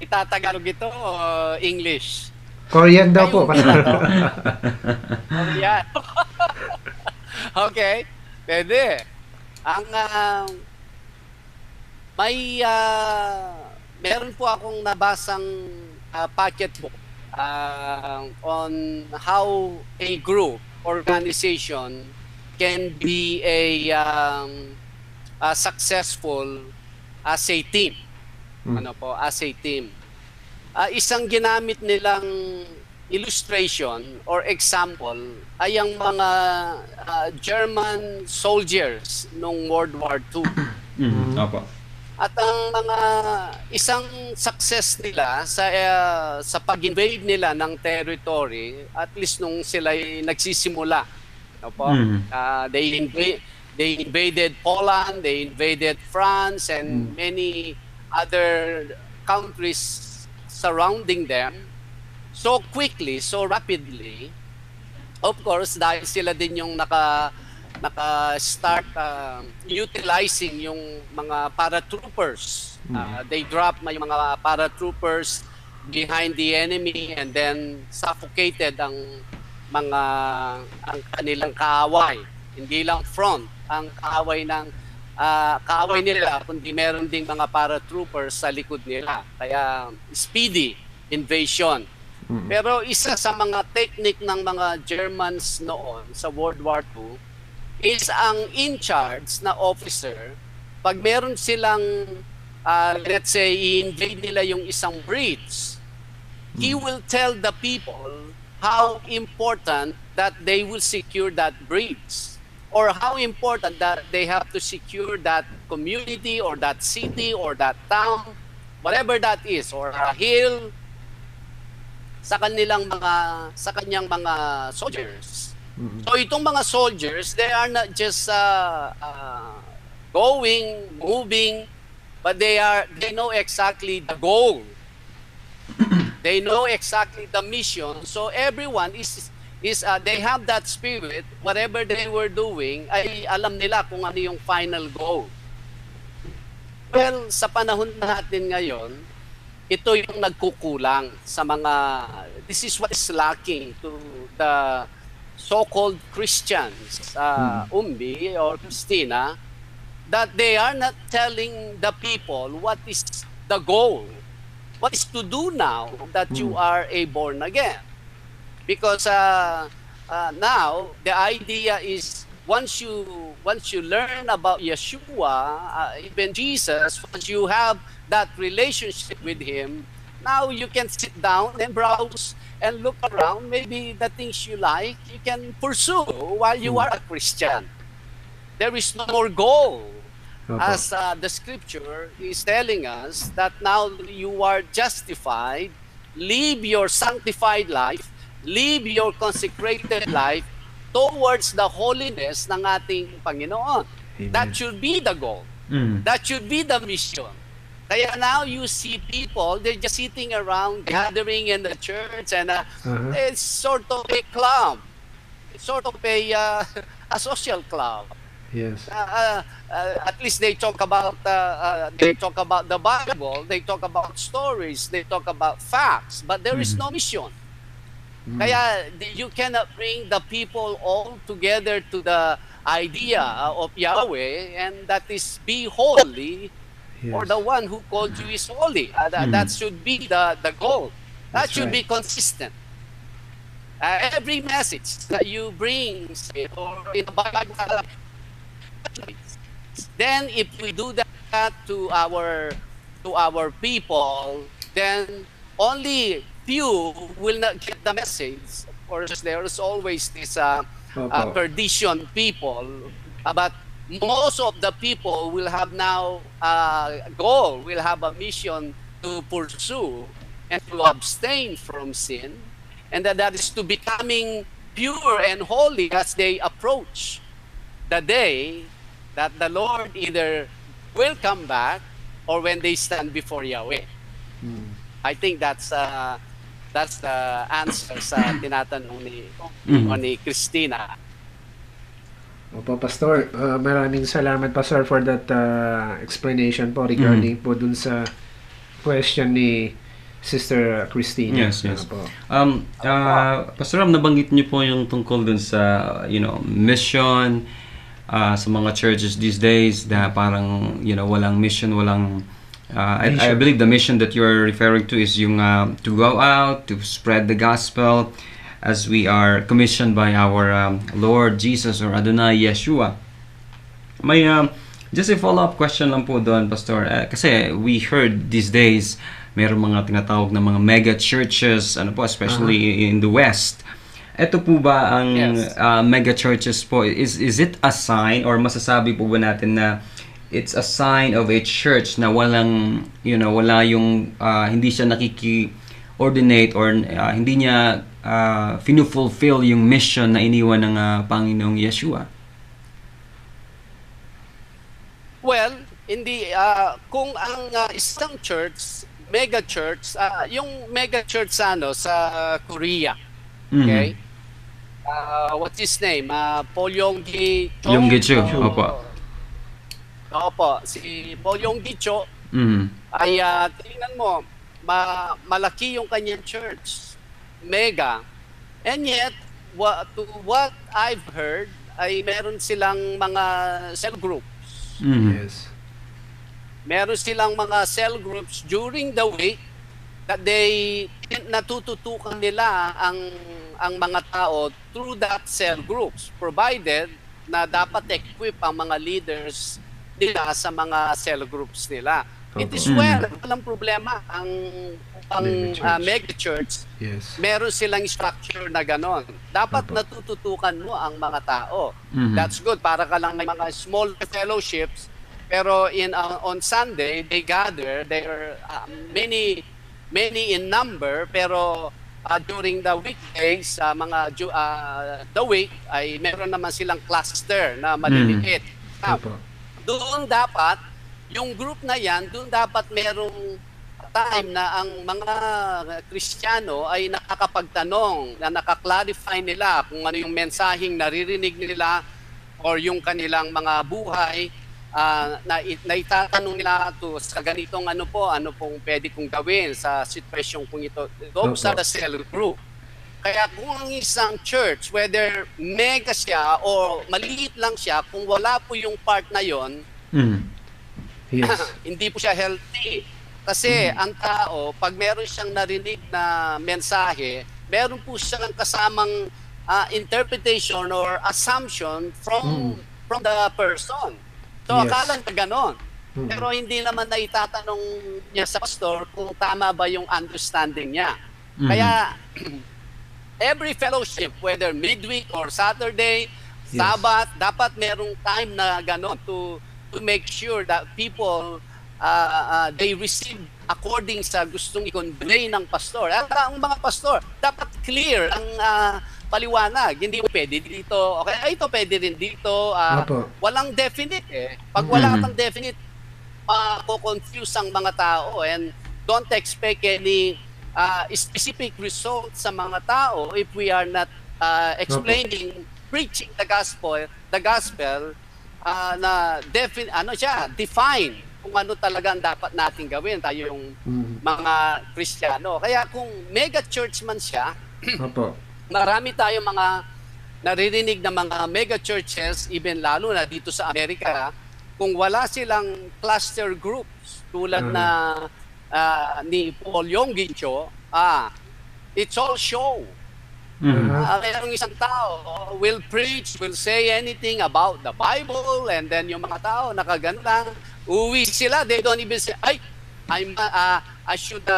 itatagalog ito o English? Korean daw po, Ayun. Pastor. Oh, yeah. Okay. Pwede. Ang meron po akong nabasang pocket book on how a group, organization can be a successful as a team. As a team. Isang ginamit nilang illustration or example ay ang mga German soldiers nung World War II. Opo. At ang mga isang success nila sa pag-invade nila ng territory, at least nung sila nagsisimula. They invaded Poland, they invaded France and many other countries surrounding them so quickly, so rapidly. Of course, dahil sila din yung naka-start utilizing yung mga paratroopers. They drop yung mga paratroopers behind the enemy and then suffocated ang kanilang kaaway. Hindi lang front, ang kaaway nila, kundi meron ding mga paratroopers sa likod nila. Kaya speedy invasion. Pero isa sa mga technique ng mga Germans noon sa World War II is ang in charge na officer, pag meron silang let's say i-invade nila yung isang bridge, he will tell the people how important that they will secure that bridge, or how important that they have to secure that community or that city or that town, whatever that is, or a hill, sa kanyang mga soldiers. So itong mga soldiers, they are not just moving, but they know exactly the goal. They know exactly the mission. So everyone they have that spirit. Whatever they were doing, ay alam nila kung ano yung final goal. Well, sa panahon natin ngayon, ito yung nagkukulang sa this is what is lacking to the so-called Christians, Umbi or Christina, that they are not telling the people what is the goal, what is to do now that you are a born again. Because now the idea is once you learn about Yeshua, even Jesus, once you have that relationship with Him, now you can sit down and browse and look around. Maybe the things you like, you can pursue while you are a Christian. There is no more goal. As the scripture is telling us that now you are justified, live your sanctified life, live your consecrated life towards the holiness ng ating Panginoon. Amen. That should be the goal. That should be the mission. Kaya now you see people, they're just sitting around, gathering in the church, and it's sort of a club. It's sort of a social club. Yes. At least they talk about the Bible, they talk about stories, they talk about facts, but there is no mission. Kaya you cannot bring the people all together to the idea of Yahweh, and that is be holy, or the one who called you is holy. That should be the goal. That That's should right. be consistent. Every message that you bring, say, or in the Bible, then if we do that to our people, then only few will not get the message. Of course, there is always this perdition people, but most of the people will have now a goal, will have a mission to pursue and to abstain from sin, and that is to becoming pure and holy as they approach the day that the Lord either will come back or when they stand before Yahweh. I think that's the answer sa tinatanong ni Christina. Opo, Pastor. Maraming salamat, Pastor, for that explanation po regarding po dun sa question ni Sister Christina. Yes. Opo. Pastor Ram, nabanggit niyo po yung tungkol dun sa, mission sa mga churches these days na parang, walang mission, walang I believe the mission that you are referring to is yung to go out, to spread the gospel as we are commissioned by our Lord Jesus or Adonai Yeshua. May just a follow-up question lang po doon, Pastor. Kasi we heard these days mayroong mga tinatawag na mga mega churches, especially in the West. Ito po ba ang mega churches po? Is it a sign or masasabi po ba natin na it's a sign of a church na walang wala yung hindi siya nakiki-ordinate or hindi niya fulfill yung mission na iniwan ng Panginoong Yeshua? Well, hindi kung ang isang church, mega church, yung mega church sa Korea. Okay? What's his name? Paul Yonggi Cho. Yonggi Cho, opo. Opo, si Paul Yonggi Cho ay tingnan mo, malaki yung kanyang church. Mega. And yet, what I've heard ay meron silang mga cell groups. Yes. Meron silang mga cell groups during the week that they natututukan nila ang mga tao through that cell groups, provided na dapat equip ang mga leaders nila sa mga cell groups nila. It is walang problema ang mega church. Yes. Meron silang structure na ganon. Dapat natututukan mo ang mga tao. That's good. Para ka lang may mga small fellowships, pero on Sunday they gather. They are many in number, pero during the weekdays, the week ay meron naman silang cluster na maliliit. Doon dapat yung group na yan, doon dapat merong time na ang mga Kristiyano ay nakakapagtanong, na nakaklarify nila kung ano yung mensaheng naririnig nila or yung kanilang mga buhay, na itatanong nila sa ganitong ano pong pwede kong gawin sa sitwasyon kung ito. Those are the cell group. Kaya kung ang isang church, whether mega siya o maliit lang siya, kung wala po yung part na yon, hindi po siya healthy. Kasi ang tao, pag meron siyang narinig na mensahe, meron po siyang kasamang interpretation or assumption from the person. So akala na ganon. Pero hindi naman na itatanong niya sa pastor kung tama ba yung understanding niya. Kaya every fellowship, whether midweek or Saturday, Sabbath, dapat merong time na ganon to make sure that people they receive according sa gustong i-convey ng pastor. At ang mga pastor, dapat clear ang paliwanag. Hindi pwede dito, okay, ito pwede rin dito. Walang definite eh. Pag wala kang definite, confuse ang mga tao, and don't expect any specific result sa mga tao if we are not explaining, preaching the gospel na define kung ano talaga ang dapat natin gawin, tayo yung mga Kristiyano. Kaya kung mega church man siya, marami tayong mga naririnig na mga mega churches, even lalo na dito sa Amerika, kung wala silang cluster groups tulad na ni Paul Yonggi Cho, it's all show. Mayroong isang tao will preach, will say anything about the Bible, and then yung mga tao nakagano lang, uwi sila, they don't even say, I should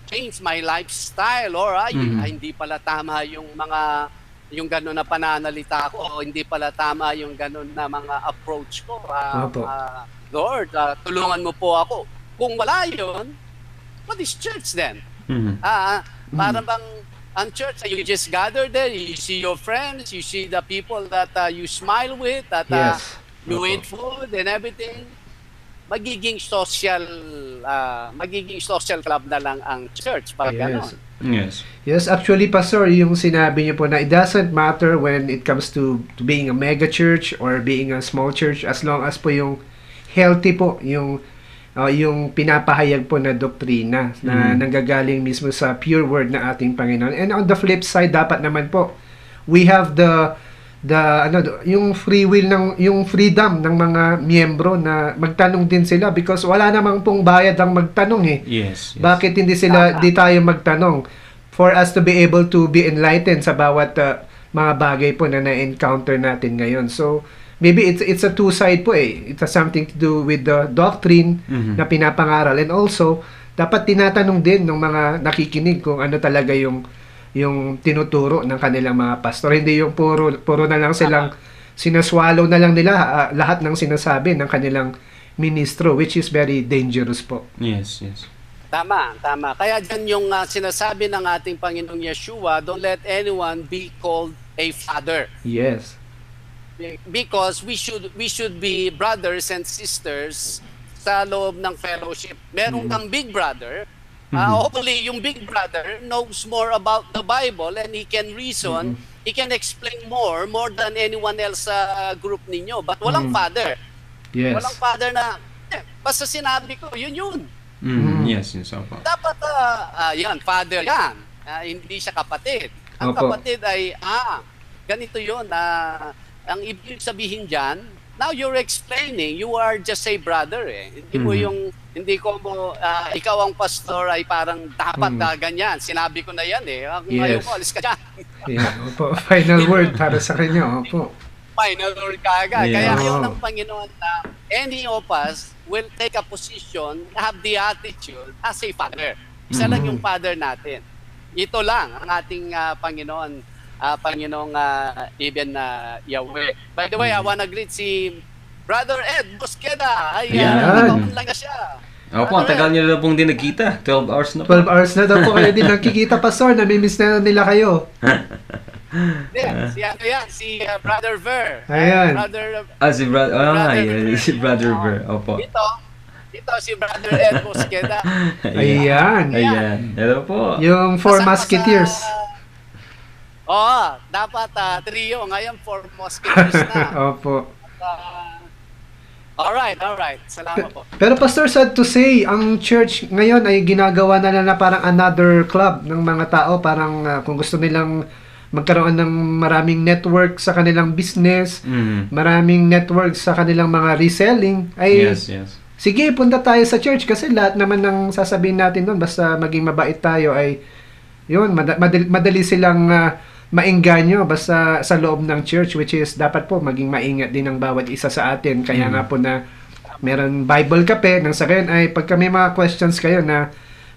change my lifestyle, or hindi pala tama yung mga yung gano'n na pananalita ko, o hindi pala tama yung gano'n na mga approach ko. Opo. Lord, tulungan mo po ako. Kung wala yun, what is church then? Mhm. Para bang ang church, you just gather there, you see your friends, you see the people that you smile with, that Yes. you Opo. eat food and everything. Magiging social club na lang ang church. Parang ganon. Yes. Yes, actually, Pastor, yung sinabi niyo po na it doesn't matter when it comes to being a mega church or being a small church, as long as po yung healthy po, yung pinapahayag po na doktrina na nanggagaling mismo sa pure word na ating Panginoon. And on the flip side, dapat naman po, we have yung free will yung freedom ng mga miyembro na magtanong din sila because wala namang pong bayad ang magtanong eh. Yes. Bakit hindi tayo magtanong for us to be able to be enlightened sa bawat mga bagay po na na-encounter natin ngayon. So maybe it's a two-side po eh. It has something to do with the doctrine na pinapangaral, and also dapat tinatanong din ng mga nakikinig kung ano talaga yung tinuturo ng kanilang mga pastor. Hindi yung puro na lang silang sinaswallow na lang nila lahat ng sinasabi ng kanilang ministro, which is very dangerous po. Yes. Tama. Kaya dyan yung sinasabi ng ating Panginoong Yeshua, don't let anyone be called a father. Yes. Because we should be brothers and sisters sa loob ng fellowship. Meron kang big brother, hopefully yung big brother knows more about the Bible and he can reason, he can explain more than anyone else sa group ninyo. But walang father. Yes. Walang father na, basta sinabi ko, yun. Yes. Opo. Dapat, yan, father yan. Hindi siya kapatid. Ang Opo. kapatid ay, ganito yun. Ang ibig sabihin dyan, now you're explaining, you are just a brother eh. Hindi ko ikaw ang pastor ay parang dapat ganyan. Sinabi ko na yan eh. Ngayon ko, alis ka dyan. Yeah, opo. Final word para sa kanya, opo. Final word ka agad. Yeah. Kaya yun ng Panginoon na any of us will take a position, have the attitude as a father. Isa lang yung father natin. Ito lang ang ating Panginoong even Yahweh. By the way, I wanna greet si Brother Ed Bosqueda. Ay, nakapun lang na siya. Opo, ang tagal niyo na pong din nagkita. 12 hours na po. 12 hours na daw po kayo din nakikita, Pastor. Namimiss na nila kayo. Si Brother Ver. Ayan. Si Brother Ver. Opo. Ito si Brother Ed Bosqueda. Ayan. Hello po. Yung Four Musketeers. Dapat trio. Ngayon, 4 Musketeers na. Opo. Alright. Salamat po. Pero Pastor, sad to say, ang church ngayon ay ginagawa na parang another club ng mga tao. Parang kung gusto nilang magkaroon ng maraming network sa kanilang business, maraming network sa kanilang mga reselling, ay Yes. sige, punta tayo sa church kasi lahat naman ng sasabihin natin doon, basta maging mabait tayo ay yun, madali silang maengganyo basta sa loob ng church, which is dapat po maging maingat din ang bawat isa sa atin. Kaya nga po na meron Bible Cafe nang sa gayon ay pagka may mga questions kayo na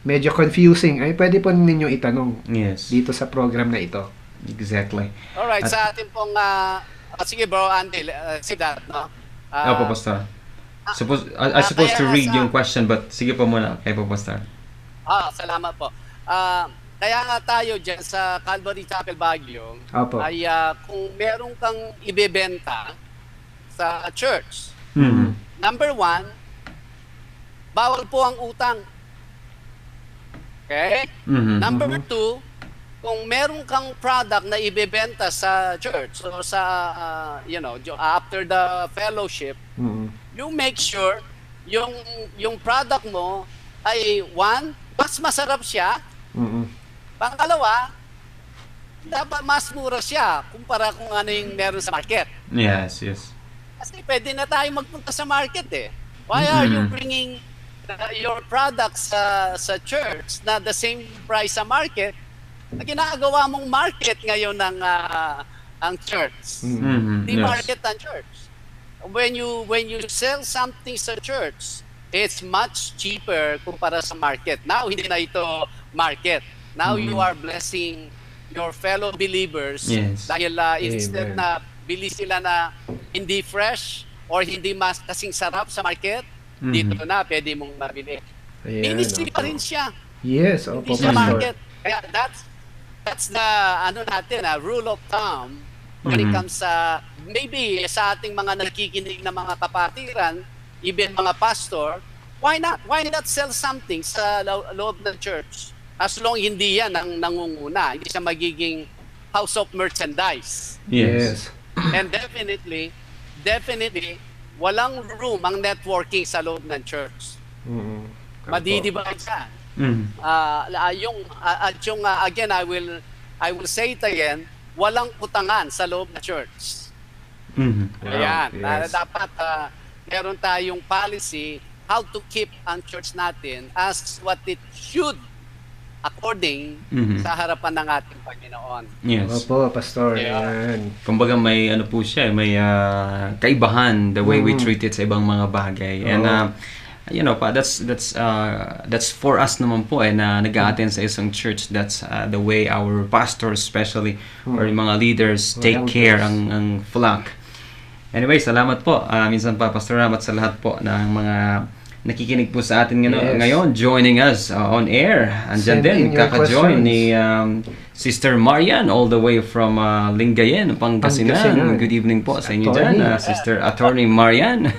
medyo confusing ay pwede po ninyo itanong dito sa program na ito. Exactly. Alright, sa atin pong sige bro Andy, say that, no? Opo, Pastor. I supposed to read yung question, but sige po muna kay po, Pastor. Salamat po. Kaya nga tayo dyan sa Calvary Chapel Baguio, Opo. ay kung meron kang ibebenta sa church, number 1, bawal po ang utang. Okay? Number 2, kung meron kang product na ibebenta sa church or sa, after the fellowship, you make sure yung product mo ay 1, mas masarap siya. Pangalawa, dapat mas mura siya kumpara kung ano yung meron sa market. Yes. Kasi pwede na tayo magpunta sa market eh. Why are you bringing your products sa church na the same price sa market na ginagawa mong market ngayon ng ang church? Di market ang church. When you sell something sa church, it's much cheaper kumpara sa market. Now, hindi na ito market. Now you are blessing your fellow believers. Yes. Dahil instead Amen. na bili sila na hindi fresh or hindi mas kasing sarap sa market, dito na pwede mong mabili. Ayan, Ministry pa opo. rin siya. Yes, opo, Hindi siya Pastor. market. Kaya that's the ano natin, rule of thumb when it comes sa maybe sa ating mga nakikinig na mga kapatiran, even mga pastor, why not sell something sa loob ng church? As long hindi yan ang nangunguna, hindi siya magiging house of merchandise. Yes. And definitely, walang room ang networking sa loob ng church. Mm. Madidivide siya. Again, I will say it again, walang utangan sa loob ng church. Ayan. Yes. Dapat meron tayong policy how to keep ang church natin as what it should according sa harapan ng ating Panginoon. Yes. Opo, Pastor. Yeah. Ayan. Kumbaga may ano po siya, may kaibahan the way we treat it sa ibang mga bagay. And you know pa, that's for us naman po na nag-a-attend sa isang church. That's the way our pastors especially or yung mga leaders take care ang flock. Anyway, salamat po. Minsan pa Pastor Ram at sa lahat po ng mga nakikinig po sa atin ngayon, joining us on air. Andyan Send din, in your kaka-join questions. ni Sister Marian all the way from Lingayen, Pangasinan. Good evening po sa inyo dyan, Sister Attorney Marian.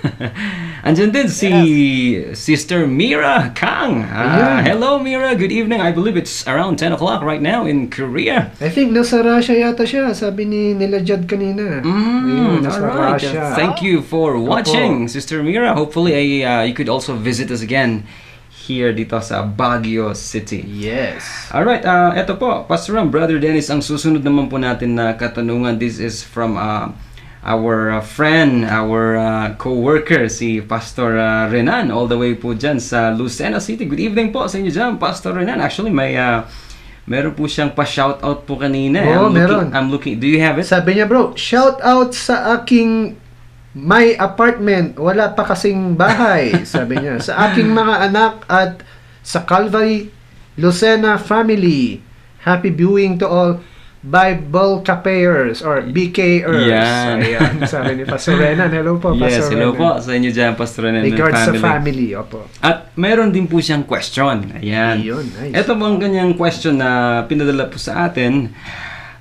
Andyan din si Sister Mira Kang. Hello Mira, good evening. I believe it's around 10 o'clock right now in Korea. I think nasa Russia yata siya, sabi ni nila Jad kanina. Ayun, nasa Alright. Russia. Thank you for watching, Sister Mira. Hopefully you could also visit us again here dito sa Baguio City. Yes. Alright, eto po, Pastor Ram, Brother Dennis, ang susunod naman po natin na katanungan, this is from our friend, our co-worker, si Pastor Renan, all the way po dyan sa Lucena City. Good evening po sa inyo dyan, Pastor Renan. Actually, meron po siyang pa-shoutout po kanina. Meron. I'm looking, do you have it? Sabi niya, bro, shout out sa aking my apartment, wala pa kasing bahay, sabi niya. Sa aking mga anak at sa Calvary Lucena family. Happy viewing to all Bible Capers or BKers. Yan. Ayan, sabi ni Pastor Renan. Hello po, Yes, Pastor hello Renan. po sa inyo dyan, Pastor Renan. Regards sa family. family, opo. At meron din po siyang question. Ayan. Ayun, nice. Ito po ang kanyang question na pinadala po sa atin.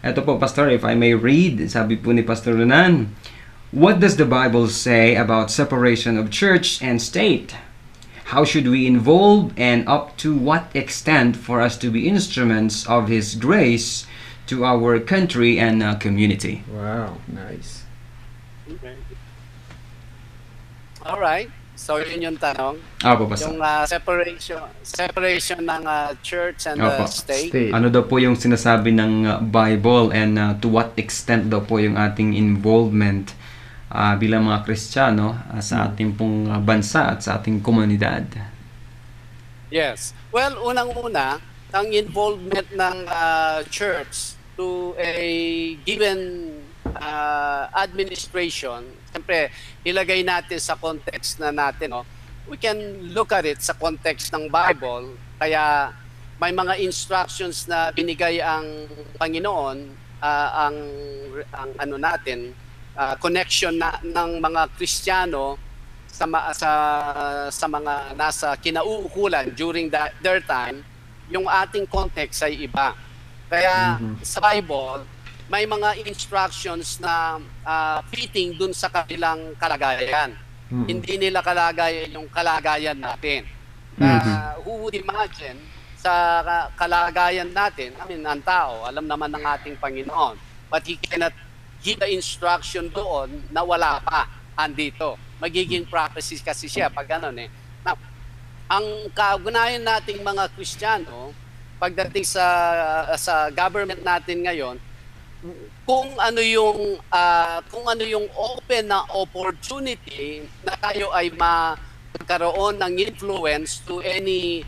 Ito po, Pastor, if I may read, sabi po ni Pastor Renan, what does the Bible say about separation of church and state? How should we involve and up to what extent for us to be instruments of His grace to our country and community? Wow, nice. Okay. Alright. So yun yung tanong. Opo, Pastor. Yung separation ng church and Opo. state. Ano daw po yung sinasabi ng Bible and to what extent daw po yung ating involvement bilang mga Kristiyano sa ating pong bansa at sa ating komunidad? Yes. Well, unang-una, ang involvement ng church to a given administration, siyempre, ilagay natin sa context na natin, no? We can look at it sa context ng Bible, kaya may mga instructions na binigay ang Panginoon, ang ano natin, connection ng mga Kristiyano sa mga nasa kinauukulan during their time, yung ating context ay iba. Kaya sa Bible, may mga instructions na fitting dun sa kanilang kalagayan. Hindi nila kalagayan yung kalagayan natin. Who would imagine sa kalagayan natin, ang tao, alam naman ng ating Panginoon, but He cannot give the instruction doon na wala pa andito. Magiging prophecy kasi siya pag ganun eh. Now, ang kaugnayan nating mga Kristiyano pagdating sa government natin ngayon, kung ano yung open na opportunity na tayo ay magkaroon ng influence to any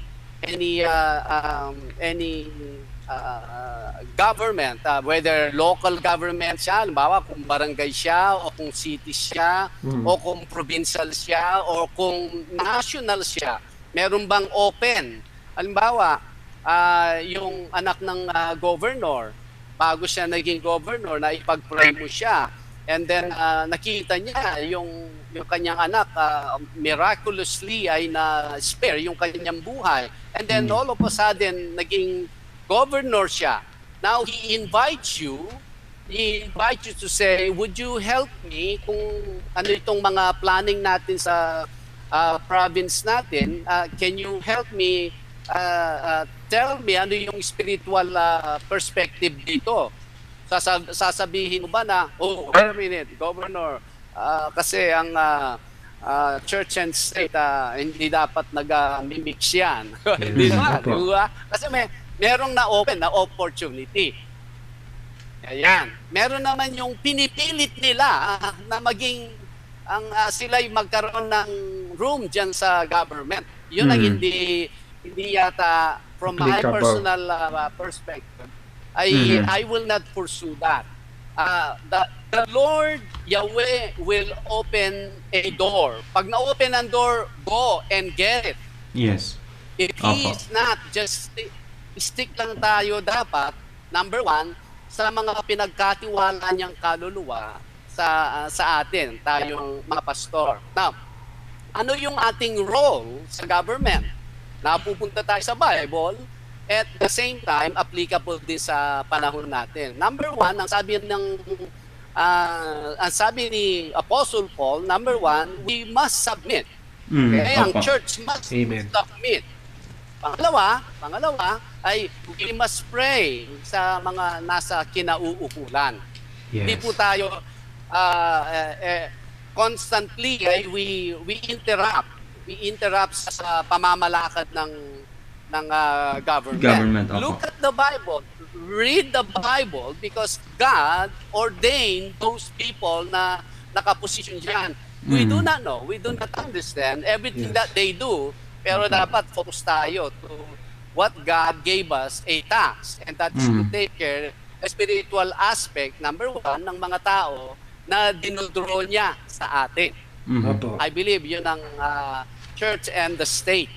government, whether local government siya, halimbawa kung barangay siya o kung city siya o kung provincial siya o kung national siya, meron bang open? Halimbawa, yung anak ng governor, bago siya naging governor, na ipag-pray mo siya. And then nakita niya yung kanyang anak miraculously ay na-spare yung kanyang buhay. And then all of a sudden, naging governor siya. Now, he invites you to say, would you help me kung ano itong mga planning natin sa province natin? Can you help me tell me ano yung spiritual perspective dito? Sasabihin mo ba na, oh, wait a minute, Governor, kasi ang church and state, hindi dapat nag-mimix yan. Hindi naman, di ba? Kasi merong na-open na opportunity. Ayan. Meron naman yung pinipilit nila na maging sila'y magkaroon ng room dyan sa government. Yun ang hindi yata from my personal perspective. I will not pursue that. The Lord Yahweh will open a door. Pag na-open ang door, go and get it. Yes. If He is not, just stick lang tayo dapat, number one, sa mga pinagkatiwala niyang kaluluwa sa atin, tayong mga pastor. Now, ano yung ating role sa government? Napupunta tayo sa Bible, at the same time, applicable din sa panahon natin. Number one, ang sabi ni Apostle Paul, number one, we must submit. Okay? Ang church must submit. Pangalawa ay we must pray sa mga nasa kinauukulan. Yes. Hindi po tayo constantly we interrupt sa pamamalakad ng government. Look at the Bible. Read the Bible because God ordained those people na nakaposisyon diyan. We do not know. We do not understand everything that they do. Pero dapat focus tayo to what God gave us a task. And that is to take care the spiritual aspect, number one, ng mga tao na dinudro niya sa atin. I believe yun ang church and the state.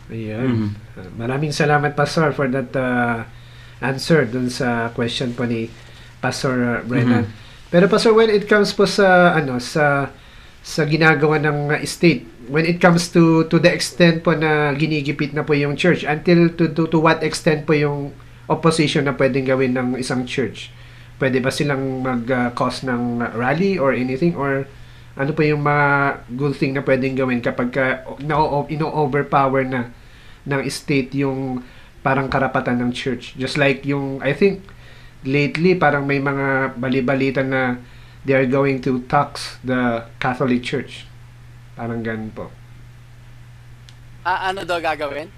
Ayan. Maraming salamat, Pastor, for that answer dun sa question po ni Pastor Brennan. Pero Pastor, when it comes po sa ginagawa ng state, when it comes to the extent po na ginigipit na po yung church, until to what extent po yung opposition na pwedeng gawin ng isang church? Pwede ba silang mag-cause ng rally or anything? Or ano po yung mga good thing na pwedeng gawin kapag ino-overpower na ng state yung parang karapatan ng church? Just like yung, I think, lately, parang may mga bali-balita na they are going to tax the Catholic Church. Parang ganun po. Ano daw gagawin?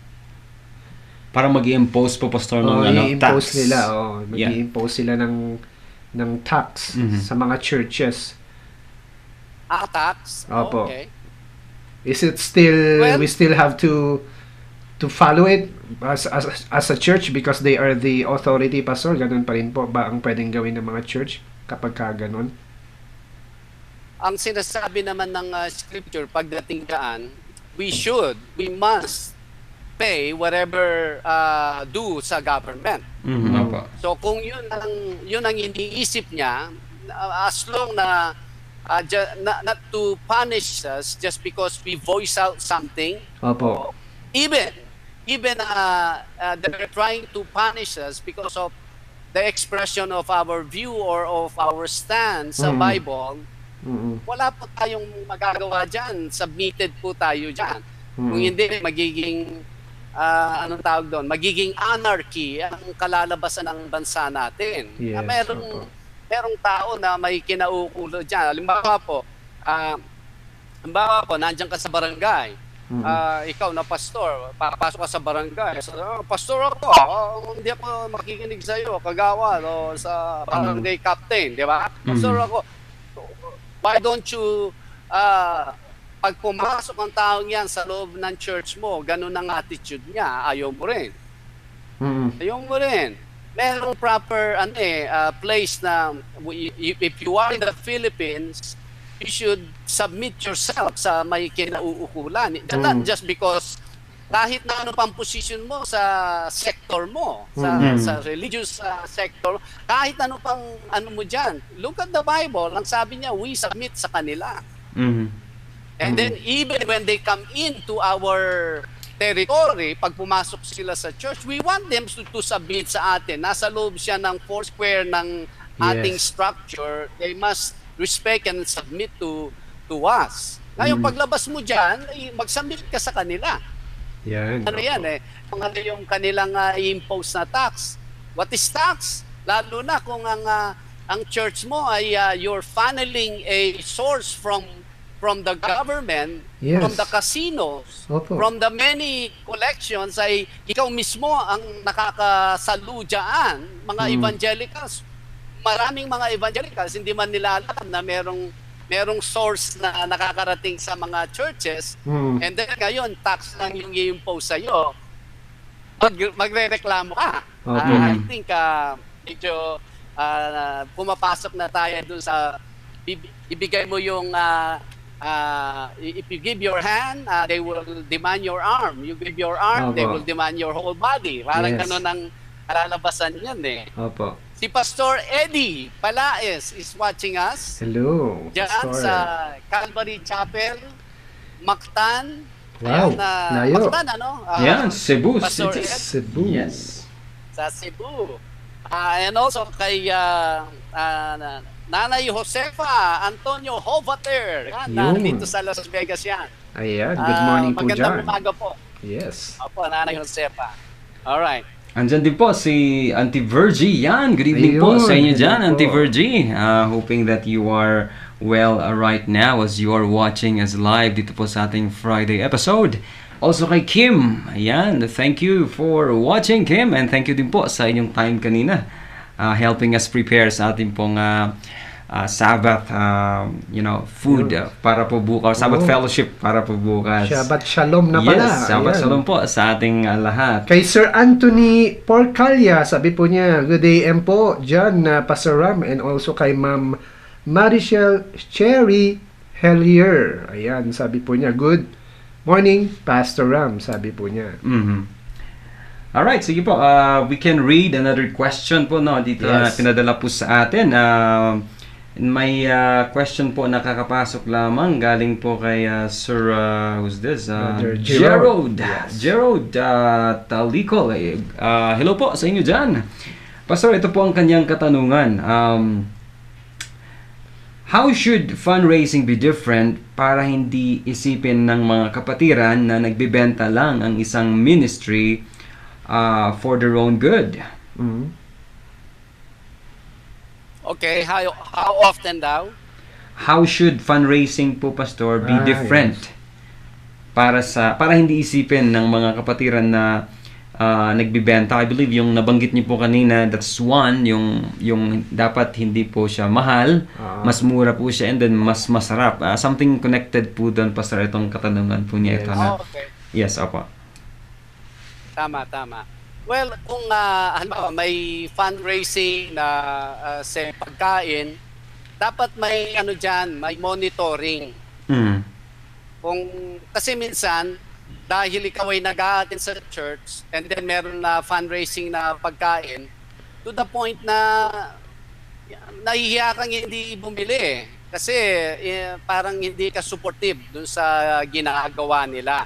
Parang mag-i-impose po, Pastor, ng i-impose tax. nila. Mag-i-impose sila ng tax sa mga churches. Tax? Opo. Okay. Is it still, we still have to follow it as a church because they are the authority, Pastor? Ganun pa rin po ba ang pwedeng gawin ng mga church kapag ganun? Ang sinasabi naman ng scripture pagdating daan, we must pay whatever due sa government. So kung yun ang iniisip niya, as long na not to punish us just because we voice out something. Opo. Even they're trying to punish us because of the expression of our view or of our stance sa Bible. Wala po tayong magagawa dyan. Submitted po tayo dyan. Kung hindi, magiging anong tawag doon? Magiging anarchy ang kalalabasan ng bansa natin. Yes, merong tao na may kinauukulo dyan. Halimbawa po, nandiyan ka sa barangay. Ikaw na pastor, papasok ka sa barangay. Pastor ako, hindi ako makikinig sa iyo, kagawad o sa barangay captain, di ba? Pastor ako. Why don't you pag pumasok ang taong yan sa loob ng church mo, ganun ang attitude niya, ayaw mo rin. Ayaw mo rin. Merong proper place na if you are in the Philippines, you should submit yourself sa may kinauukulan. Not just because kahit na ano pang position mo sa sector mo, sa religious sector, kahit ano pang ano mo diyan. Look at the Bible, ang sabi niya, we submit sa kanila. And then even when they come into our territory, pag pumasok sila sa church, we want them to submit sa atin. Nasa loob siya ng four square ng ating structure, they must respect and submit to us. Ngayon, paglabas mo dyan, mag-submit ka sa kanila. Yan. Ano yan eh? Kung ano yung kanilang i-impose na tax. What is tax? Lalo na kung ang church mo ay you're funneling a source from the government, Yes. from the casinos, Opo. from the many collections, ay ikaw mismo ang nakakasalu dyan, mga evangelicals. Maraming mga evangelicals, hindi man nila alam na merong source na nakakarating sa mga churches, and then ngayon, tax lang yung i-impose sa'yo, magre-reklamo ka. I think medyo pumapasok na tayo dun sa ibigay mo yung if you give your hand, they will demand your arm. You give your arm, they will demand your whole body. Parang gano'n ang kalalabasan yan eh. Opo. Si Pastor Eddie Palaes is watching us. Hello. Diyan Pastor. sa Calvary Chapel, Mactan. Wow, layo. Mactan, ano? Yan, Cebu Pastor City. Ed, Cebu. Yes. sa Cebu. And also kay Nanay Josefa Antonio Hovater. Yan, Yun. dito sa Las Vegas yan. Ayan, good morning po Magandang dyan. umaga po. Yes. Opo, Nanay Josefa. Alright. Andyan din po si Auntie Virgie. Yan, good evening po Ayun, sa inyo good dyan, evening Auntie po. Virgie. Hoping that you are well right now as you are watching us live dito po sa ating Friday episode. Also kay Kim. Ayan, thank you for watching, Kim. And thank you din po sa inyong time kanina. Helping us prepare sa ating pong Sabbath, food para po bukas. Sabbath fellowship para po bukas. Shabbat Shalom na pala. Yes, Sabbath Ayan. Shalom po sa ating lahat. Kay Sir Anthony Porcalia, sabi po niya, good AM po dyan, Pastor Ram, and also kay Ma'am Marichelle Cherry Hellier. Ayan, sabi po niya, good morning, Pastor Ram, sabi po niya. Alright, sige po. We can read another question po no dito na Yes. pinadala po sa atin. May question po nakakapasok lamang galing po kay Sir who's this? Brother Gerald. Gerald. Yes. Gerald Talicol. Hello po sa inyo dyan. Pastor, ito po ang kanyang katanungan. How should fundraising be different para hindi isipin ng mga kapatiran na nagbebenta lang ang isang ministry for their own good? Okay, how often daw? How should fundraising po, Pastor, be different para hindi isipin ng mga kapatiran na nagbibenta? I believe yung nabanggit niyo po kanina, that's one, yung dapat hindi po siya mahal, mas mura po siya, and then mas masarap. Something connected po doon, Pastor, itong katanungan po niya ito na. Okay. Yes, opo. Tama. Well, kung halimbawa may fundraising na sa pagkain, dapat may may monitoring. Kung kasi minsan dahil ikaw ay nag-a-attend sa church and then meron na fundraising na pagkain, to the point na nahihiya kang hindi bumili kasi parang hindi ka supportive dun sa ginagawa nila.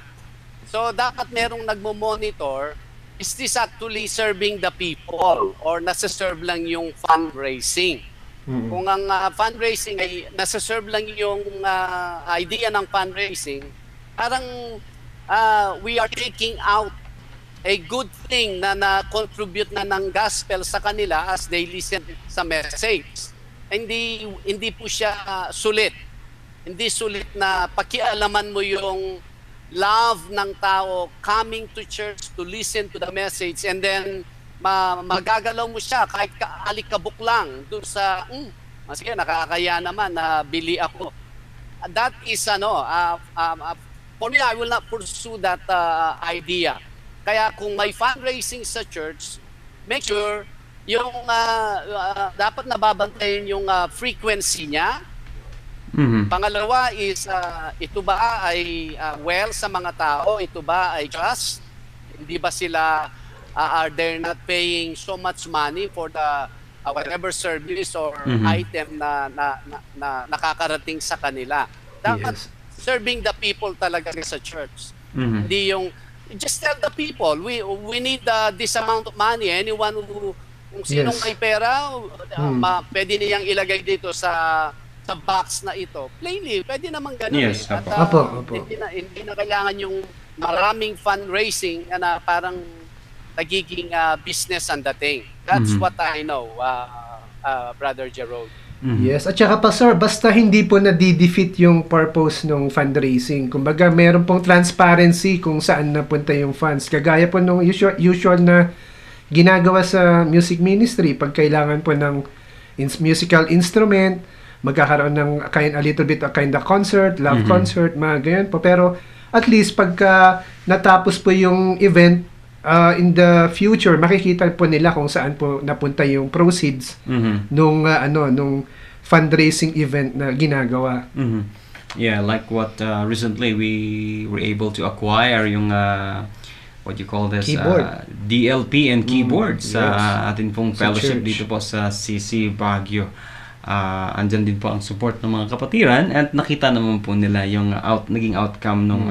So dapat merong nagmo-monitor, is this actually serving the people or nasa-serve lang yung fundraising? Kung ang fundraising ay nasa-serve lang yung idea ng fundraising, parang we are taking out a good thing na na-contribute na ng gospel sa kanila as they listen sa message. Hindi po siya sulit. Hindi sulit na pakialaman mo yung love ng tao coming to church to listen to the message, and then magagalaw mo siya kahit alikabok lang dun sa sige, nakakaya naman na bili ako. That is for me, I will not pursue that idea. Kaya kung may fundraising sa church, make sure yung dapat nababantayan yung frequency niya. Pangalawa is, ito ba ay well sa mga tao? Ito ba ay just? Hindi ba sila, are they not paying so much money for the whatever service or item na nakakarating sa kanila? Dapat serving the people talaga sa church. Hindi yung, just tell the people, we need this amount of money. Anyone who, kung sinong may pera, pwede niyang ilagay dito sa box na ito. Plainly, pwede naman ganun. Yes, At Apo. hindi na kailangan yung maraming fundraising na parang nagiging business ang dating. That's what I know, Brother Gerald. Yes, at saka Pastor, basta hindi po nadi-defeat yung purpose ng fundraising. Kumbaga, meron pong transparency kung saan napunta yung funds. Kagaya po nung usual na ginagawa sa music ministry, pag kailangan po ng musical instrument, magkakaroon ng a little bit of kind of concert, love concert, mga ganyan po. Pero at least pagka natapos po yung event, in the future, makikita po nila kung saan po napunta yung proceeds nung fundraising event na ginagawa. Yeah, like what recently we were able to acquire yung what you call this DLP and keyboards sa atin pong fellowship dito po sa CC Baguio. Andyan din po ang support ng mga kapatiran at nakita naman po nila yung naging outcome ng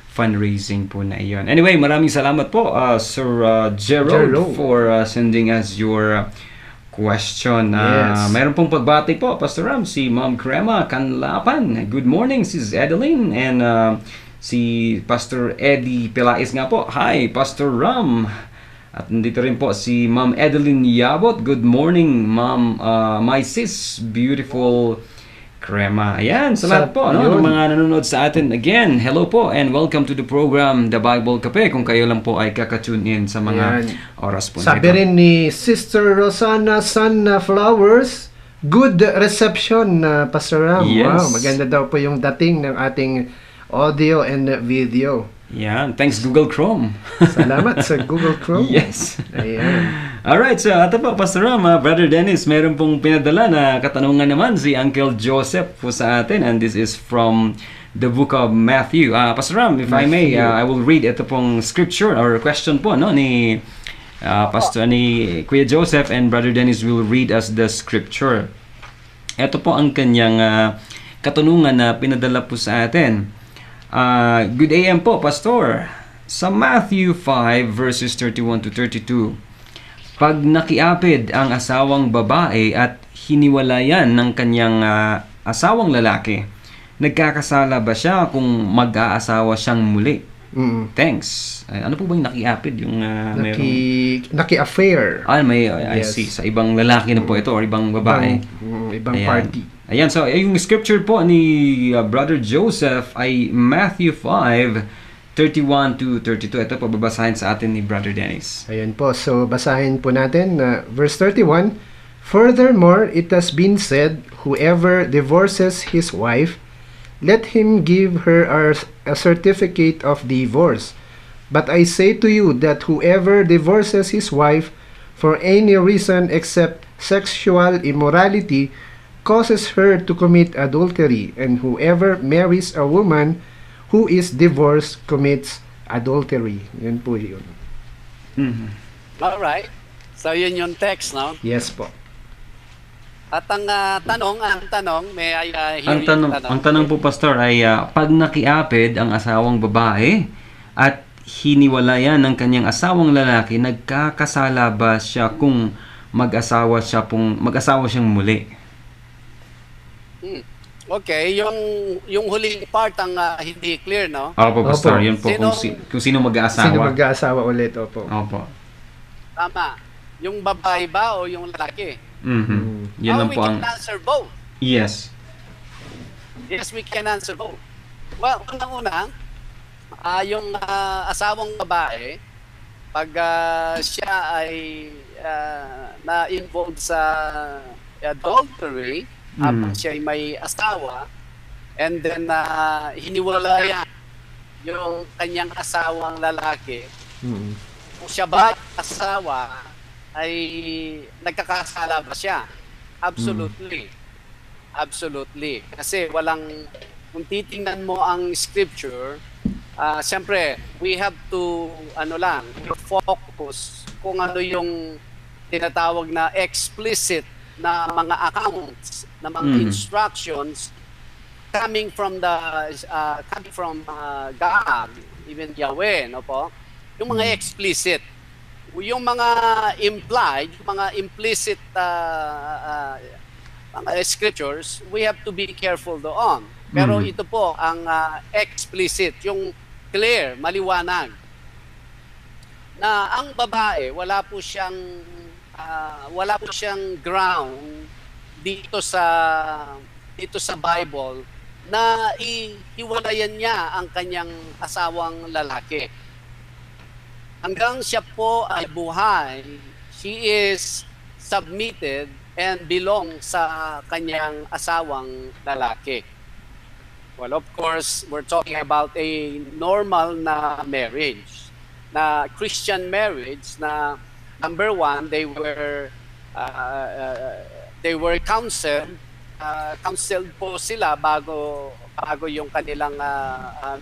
fundraising po na iyon. Anyway, maraming salamat po Sir Gerald for sending us your question. Mayroon pong pagbati po, Pastor Ram, si Ma'am Crema Canlapan. Good morning, Sis Adeline, and si Pastor Eddie Pelais nga po. Hi, Pastor Ram. At nandito rin po si Ma'am Adeline Yabot. Good morning, Ma'am. My sis, beautiful Crema. Ayan, salamat po ng mga nanonood sa atin. Again, hello po and welcome to the program The Bible Cafe. Kung kayo lang po ay kakatune in sa mga oras po nito. Sabi rin ni Sister Rosana Sunflowers, good reception, Pastor Ram. Yes. Wow, maganda daw po yung dating ng ating audio and video. Yan, thanks Google Chrome. Salamat sa Google Chrome. Yes. Ayan. Alright, so ito po, Pastor Ram, Brother Dennis, meron pong pinadala na katanungan naman si Uncle Joseph po sa atin, and this is from the book of Matthew. Pastor Ram, if I may, I will read ito pong scripture or question po ni Pastor ni Kuya Joseph, and Brother Dennis will read us the scripture. Ito po ang kanyang katanungan na pinadala po sa atin. Good AM po, Pastor. Sa Matthew 5 verses 31 to 32, pag nakiapid ang asawang babae at hiniwalayan ng kanyang asawang lalaki, nagkakasala ba siya kung mag-aasawa siyang muli? Thanks. Ano po ba yung nakiapid? Yung naki-affair. I see. Sa ibang lalaki na po ito or ibang babae. Ibang party. Ayan, so yung scripture po ni Brother Joseph ay Matthew 5:31 to 32. Ito po babasahin sa atin ni Brother Dennis. Ayan po, so basahin po natin verse 31. Furthermore, it has been said, whoever divorces his wife, let him give her a certificate of divorce. But I say to you that whoever divorces his wife for any reason except sexual immorality causes her to commit adultery, and whoever marries a woman who is divorced commits adultery. Yun po yun. Alright. So yun yung text, no? Yes po. At ang tanong, may ang tanong po, Pastor, ay pag nakiapid ang asawang babae at hiniwalayan ng kanyang asawang lalaki, nagkakasala ba siya kung mag-asawa siyang muli? Okay, yung huling part ang hindi clear, no? Opo, Pastor, Opo. yun po kung sino mag-aasawa. Sino mag-aasawa ulit? Opo. Tama. Yung babae ba o yung lalaki? Yan lang we po can answer both. Yes. Yes, we can answer both. Well, unang-una, yung asawang babae, pag siya ay na-involved sa adultery, habang siya ay may asawa, and then hiniwalayan yung kanyang asawang lalaki, kung siya ba asawa, ay nagkakasala ba siya? Absolutely. Absolutely. Kasi kung titingnan mo ang scripture, siyempre, we have to, focus kung ano yung tinatawag na explicit na mga accounts, na mga instructions coming from God, even Yahweh, no po? Yung mga explicit. Yung mga implied, yung mga implicit mga scriptures, we have to be careful doon. Pero ito po, ang explicit, yung clear, maliwanag, na ang babae, wala po siyang ground dito sa Bible na hiwalayan niya ang kanyang asawang lalaki. Hanggang siya po ay buhay, she is submitted and belong sa kanyang asawang lalaki. Well, of course, we're talking about a normal na marriage, na Christian marriage na number one, they were counseled po sila bago yung kanilang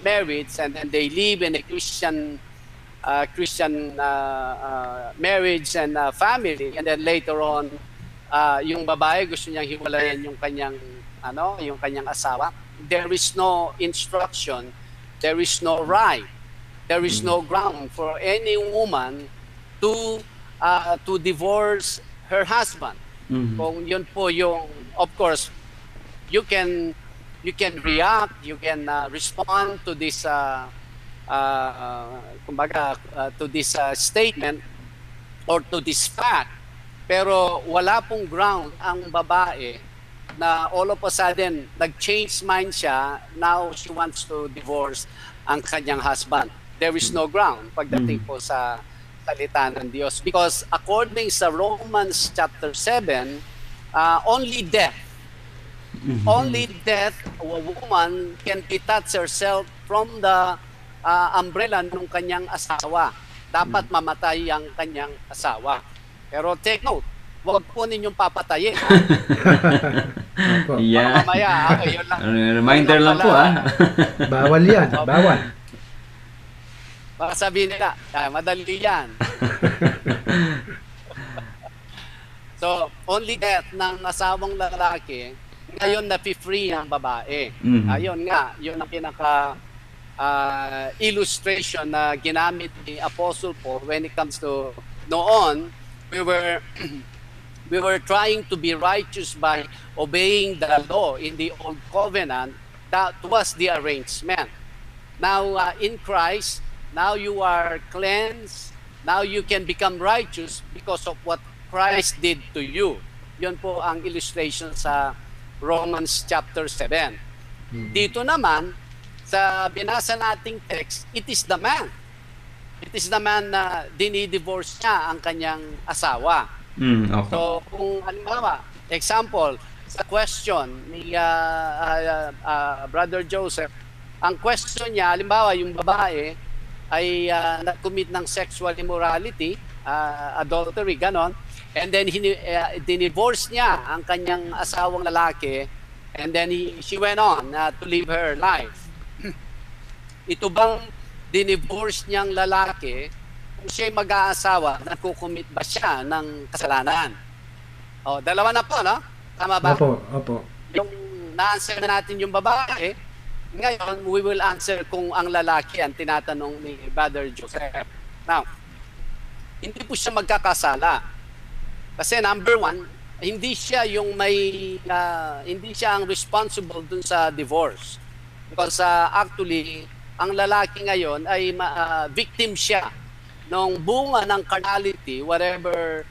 marriage, and then they live in a Christian marriage and family, and then later on yung babae gusto niyang hiwalayan yung kanyang asawa. There is no instruction, there is no right, there is no ground for any woman to divorce her husband. Kung yun po yung, of course, you can react, you can respond to this to this statement or to this fact, pero wala pong ground ang babae na all of a sudden nag-change mind siya, now she wants to divorce ang kanyang husband. There is no ground pagdating po sa salita ng Diyos, because according sa Romans chapter 7, only death, a woman can detach herself from the umbrella ng kanyang asawa. Dapat mamatay ang kanyang asawa. Pero take note, huwag po ninyong papatayin. Yeah. Mamaya, yun lang. Reminder lang po, Bawal yan, bawal. Baka sabihin nila, madali yan. So, only death ng asawang lalaki, ngayon na-free ang babae. Ayun nga, yun ang pinaka illustration na ginamit ni Apostle Paul when it comes to noon, we were trying to be righteous by obeying the law in the old covenant. That was the arrangement. Now in Christ, now you are cleansed, now you can become righteous because of what Christ did to you. Yun po ang illustration sa Romans chapter 7. Dito naman, sa binasa nating text, it is the man. It is the man na dinidivorce niya ang kanyang asawa. Okay. So, kung halimbawa, example, sa question ni Brother Joseph, ang question niya, halimbawa, yung babae ay nag-commit ng sexual immorality, adultery, ganon, and then dinivorce niya ang kanyang asawang lalaki, and then she went on to live her life. Ito bang dinivorce niyang lalaki, kung siya'y mag-aasawa, nagkukumit ba siya ng kasalanan? O, dalawa na po, no? Tama ba? Opo. Yung na-answer na natin yung babae, ngayon, we will answer kung ang lalaki ang tinatanong ni Brother Joseph. Now, hindi po siya magkakasala. Kasi number one, hindi siya hindi siya ang responsible dun sa divorce. Because actually, ang lalaki ngayon ay victim siya ng bunga ng carnality, whatever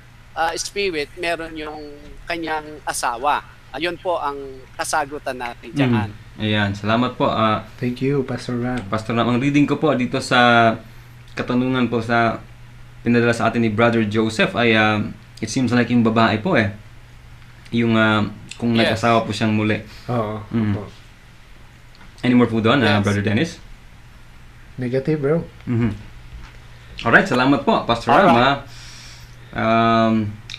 spirit meron yung kanyang asawa. Ayun po ang kasagutan natin diyan. Ayan, salamat po. Thank you, Pastor Ram. Pastor Ram, ang reading ko po dito sa katanungan po sa pinadala sa atin ni Brother Joseph ay it seems like yung babae po yung kung nag-asawa po siyang muli. Oo. Any more po doon, Yes. Brother Dennis? Negative, bro. Alright, salamat po, Pastor Ram.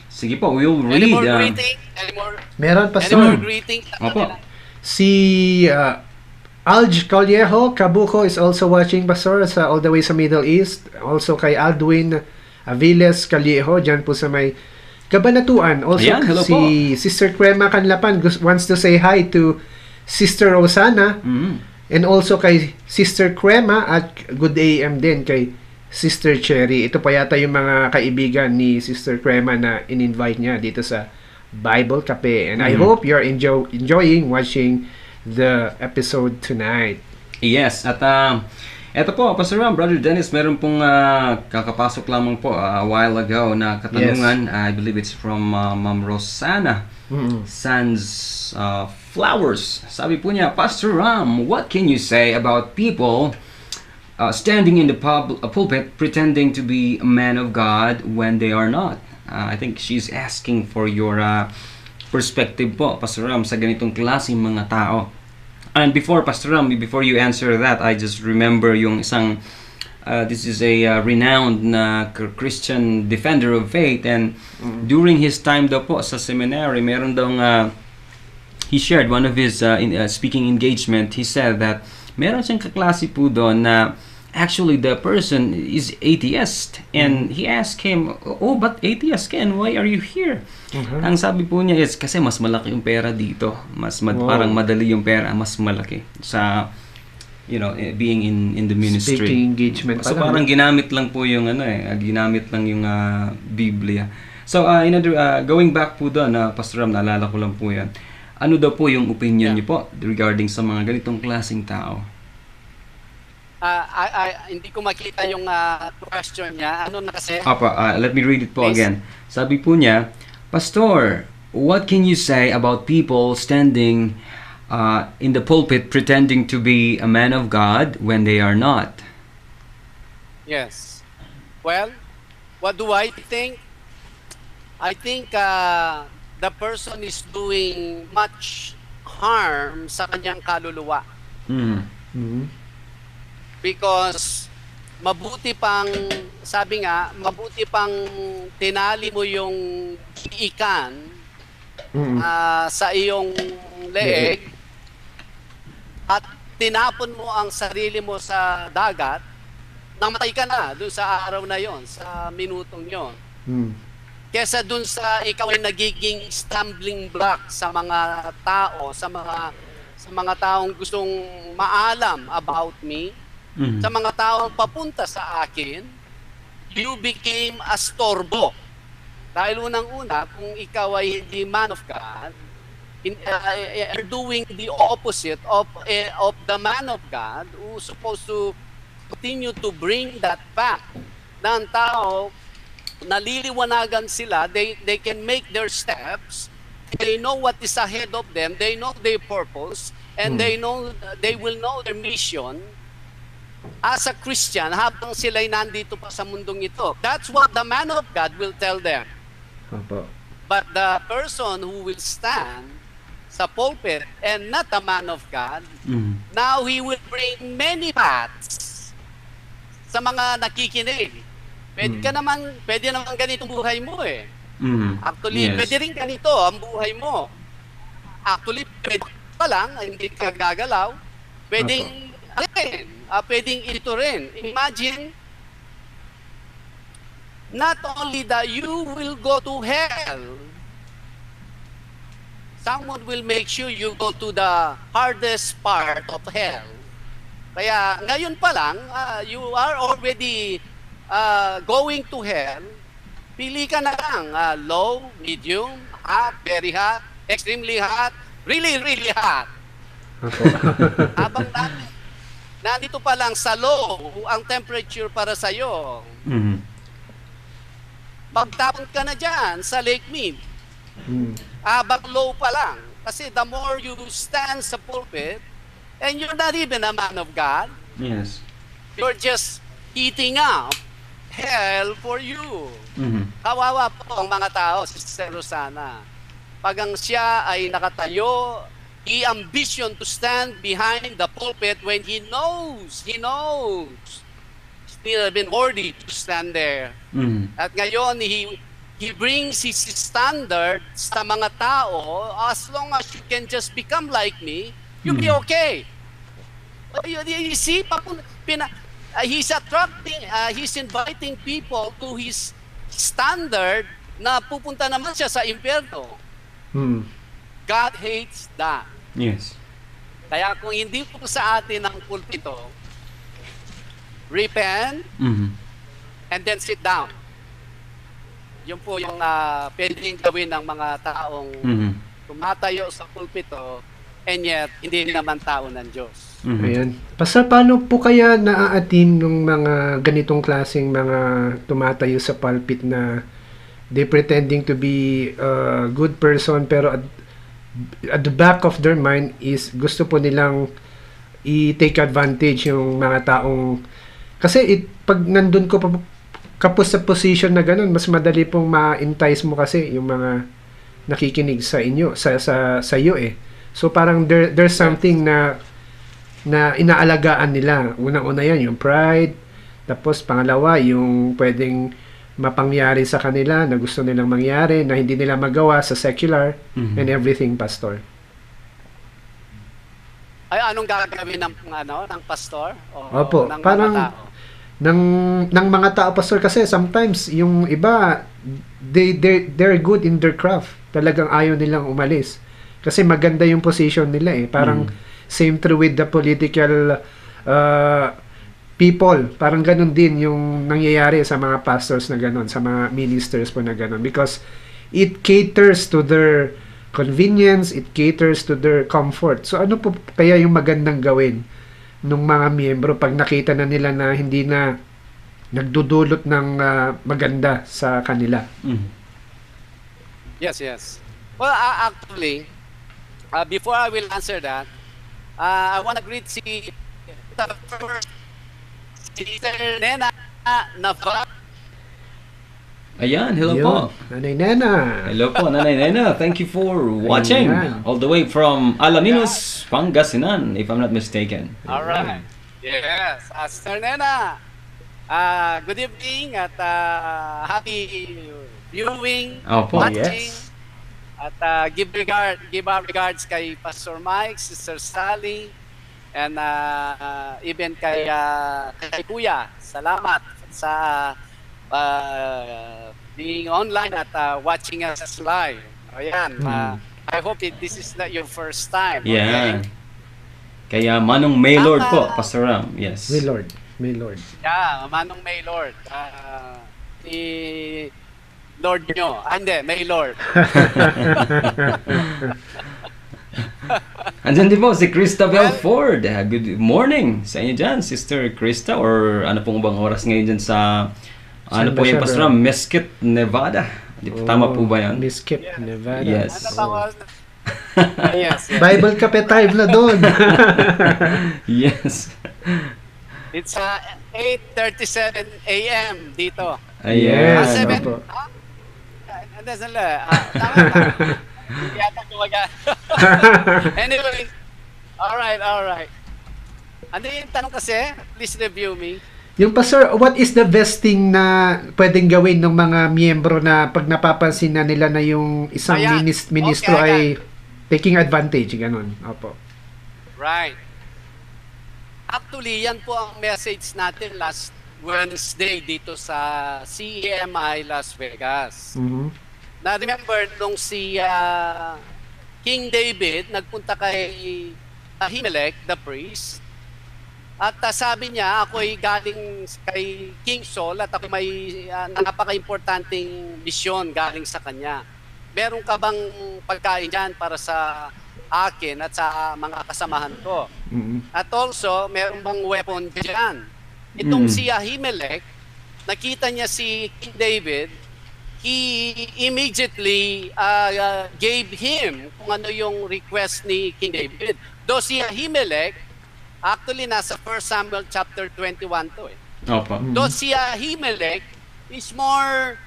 Sige po, we'll read. Any more greeting? Meron, Any more Pastor. greetings? Opo. Si Alj Collejo Cabuco is also watching, Pastor, all the way sa Middle East. Also kay Aldwin Aviles Callejo, dyan po sa may Cabanatuan. Also Ayan, hello si po. Sister Crema Canlapan wants to say hi to Sister Rosana. And also kay Sister Crema at good AM din kay Sister Cherry. Ito pa yata yung mga kaibigan ni Sister Crema na in-invite niya dito sa Bible Cafe. And I hope you're enjoying watching the episode tonight. Yes, at eto po, Pastor Ram, Brother Dennis, meron pong kakapasok lamang po a while ago na katanungan. I believe it's from Ma'am Rosana Sans Flowers. Sabi po niya, Pastor Ram, what can you say about people standing in the pulpit pretending to be a man of God when they are not? I think she's asking for your perspective po, Pastor Ram, sa ganitong klaseng mga tao. And before, Pastor Ram, before you answer that, I just remember yung isang, this is a renowned na Christian defender of faith, and during his time daw po sa seminary, meron daw he shared one of his speaking engagement. He said that meron siyang kaklase po doon na actually the person is atheist, and he asked him, oh, but atheist Ken, why are you here? Ang sabi po niya is kasi mas malaki yung pera dito, parang madali yung pera, mas malaki sa being in the ministry. Speaking engagement So pa lang. parang ginamit lang po yung ginamit lang yung Biblia. So going back po doon, Pastor Ram, naalala ko lang po yan. Ano daw po yung opinion niyo po regarding sa mga ganitong klaseng tao? Hindi ko makita yung question niya. Ano na kasi? Let me read it po Please. again. Sabi po niya, Pastor, what can you say about people standing in the pulpit pretending to be a man of God when they are not? Yes. Well, what do I think? I think the person is doing much harm sa kanyang kaluluwa. Because mabuti pang, sabi nga, mabuti pang tinali mo yung ikan sa iyong leeg at tinapon mo ang sarili mo sa dagat, namatay ka na dun sa araw na yon, sa minutong yon. Kesa dun sa ikaw ay nagiging stumbling block sa mga tao, sa mga taong gustong maalam about me, sa mga taong papunta sa akin, you became a storbo. Dahil unang-una, kung ikaw ay hindi man of God, you're doing the opposite of the man of God who's supposed to continue to bring that fact na ang tao, naliliwanagan sila, they can make their steps, they know what is ahead of them, they know their purpose, and they will know their mission as a Christian habang sila'y nandito pa sa mundong ito. That's what the man of God will tell them. But the person who will stand sa pulpit and not a man of God, now he will bring many paths sa mga nakikinig. Pwede naman ganitong buhay mo eh. Actually, Yes. pwede rin ganito ang buhay mo. Actually, pwede pa lang, hindi ka gagalaw. Pwedeng, pwedeng ito rin. Imagine, not only that you will go to hell, someone will make sure you go to the hardest part of hell. Kaya ngayon pa lang, you are already going to hell. Pili ka na lang, low, medium, hot, very hot, extremely hot, really, really hot. Habang nandito pa lang sa low, ang temperature para sa'yo, pagtapon ka na dyan sa Lake Mead, habang low pa lang. Kasi the more you stand sa pulpit, and you're not even a man of God, Yes. you're just heating up hell for you. Kawawa po ang mga tao, Sister Rosana. Pag ang siya ay nakatayo, he ambition to stand behind the pulpit when he knows, still been worthy to stand there. At ngayon, He brings his standard sa mga tao. As long as you can just become like me, you'll be okay. You see, he's attracting, he's inviting people to his standard na pupunta naman siya sa impyerno. God hates that. Yes. Kaya kung hindi po sa atin ang pulpito, repent and then sit down. Yun po yung pwedeng gawin ng mga taong tumatayo sa pulpito and yet hindi naman tao ng Diyos. Ayan. Pastor, paano po kaya naaatim ng mga ganitong klaseng mga tumatayo sa pulpit na they pretending to be a good person pero at the back of their mind is gusto po nilang i-take advantage yung mga taong kasi pag nandun ko kapos sa position na ganun, mas madali pong ma-entice mo kasi yung mga nakikinig sa inyo, sa iyo eh. So parang there's something na inaalagaan nila. Unang-una yan, yung pride. Tapos pangalawa, yung pwedeng mapangyari sa kanila na gusto nilang mangyari na hindi nila magawa sa secular and everything, Pastor. Ay, anong gagawin ng pastor? O Opo, ng parang mga tao? ng mga tao, Pastor, kasi sometimes yung iba they're good in their craft. Talagang ayaw nilang umalis. Kasi maganda yung position nila eh. Parang same true with the political people. Parang ganun din yung nangyayari sa mga pastors na ganun, sa mga ministers po na ganun. Because it caters to their convenience, it caters to their comfort. So ano po kaya yung magandang gawin ng mga miyembro pag nakita na nila na hindi na nagdudulot ng maganda sa kanila? Yes. Well, actually, before I will answer that, I want to greet si Sister Nena Navarro. Ayan, hello po. Nanay Nena. Hello po, Nanay Nena. Thank you for watching. Ayan. All the way from Alaminos, Pangasinan, if I'm not mistaken. All right. Yes, Sister Nena. Good evening at happy viewing, Opo. watching. Yes. At give our regards kay Pastor Mike, Sister Sally, and even kay Kuya. Salamat sa being online at watching us live. Ayan. I hope this is not your first time. Yeah. Okay? Kaya Manong Maylord po, Pastor Ram. Yes. May Lord. Yeah, Manong May Lord. Si Lord nyo. Hindi, May Lord. Andyan din po si Krista Belford. Good morning sa inyo dyan, Sister Krista. Or ano pong bang oras ngayon dyan sa ano Saan po ba yung siya, Pastor bro? Ram? Mesquite, Nevada. Tama po ba yan? Mesquite, Nevada. Yes. Ano tawag? Yes. Bible Cafe time na doon. Yes. It's 8:37 a.m. dito. Ayan. Yes, seven. opo. Hindi, sandali. Tama. Yata kumaga. Anyway. Alright. Ano yung tanong kasi? Please review me. Yung Pastor, what is the best thing na pwedeng gawin ng mga miyembro na pag napapansin na nila na yung isang Ayan. ministro Okay, ay taking advantage, ganun. Opo. Right. Actually, yan po ang message natin last Wednesday dito sa CEMI Las Vegas. Mhm. Na-remember nung si King David nagpunta kay Ahimelech, the priest, at sabi niya, ako'y galing kay King Saul at ako may napaka-importanting misyon galing sa kanya. Meron ka bang pagkain dyan para sa akin at sa mga kasamahan ko? Mhm. At also, meron bang weapon dyan? Itong si Ahimelech, nakita niya si King David, he immediately gave him kung ano yung request ni King David. Though si Ahimelech, actually nasa 1 Samuel chapter 21 to eh. Opo. Though si Ahimelech is more,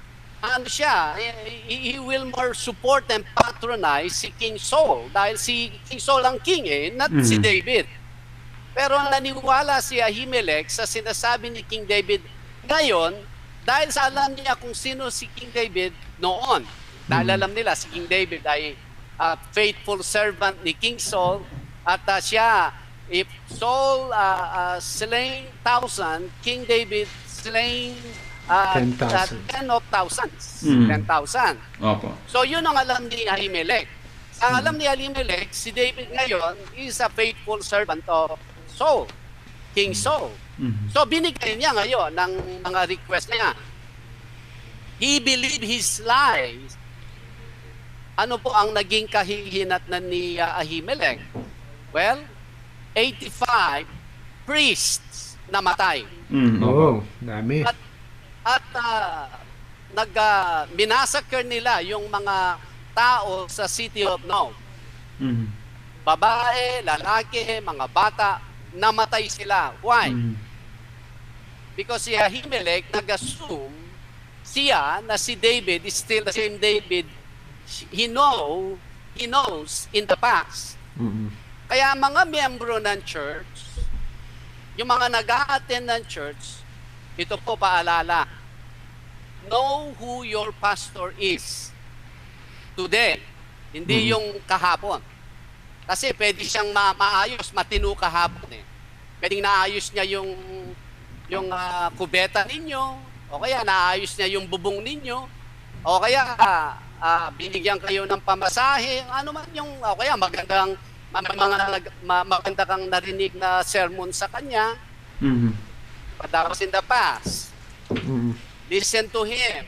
he will more support and patronize si King Saul dahil si King Saul ang king eh, not si David. Pero naniwala si Ahimelech sa sinasabi ni King David, ngayon, dahil sa alam niya kung sino si King David noon. Dahil alam nila si King David ay faithful servant ni King Saul, at siya, if Saul slain 1,000, King David slain 10,000. 10 of thousands. Mm. 10,000. Opo. So yun ang alam ni Ahimelech. Ang alam ni Ahimelech, si David ngayon is a faithful servant of Saul, King Saul. So binigay niya ngayon ng mga request niya. He believed his lies. Ano po ang naging kahihinatnan ni Ahimelech? Well, 85 priests namatay. Oh, dami. At minasakar nila yung mga tao sa city of Nob. Babae, lalaki, mga bata, namatay sila. Why? Because si Ahimelech nag-assume siya na si David is still the same David he knows in the past. Kaya mga miyembro ng church, yung mga nag-a-attend ng church, ito po paalala, know who your pastor is today, hindi yung kahapon. Kasi pwede siyang maayos, matino kahapon eh. Pwedeng naayos niya yung kubeta ninyo, o kaya naayos niya yung bubong ninyo, o kaya binigyan kayo ng pamasahe, ano man yung, o kaya maganda kang narinig na sermon sa kanya. But that was in the past. Listen to him.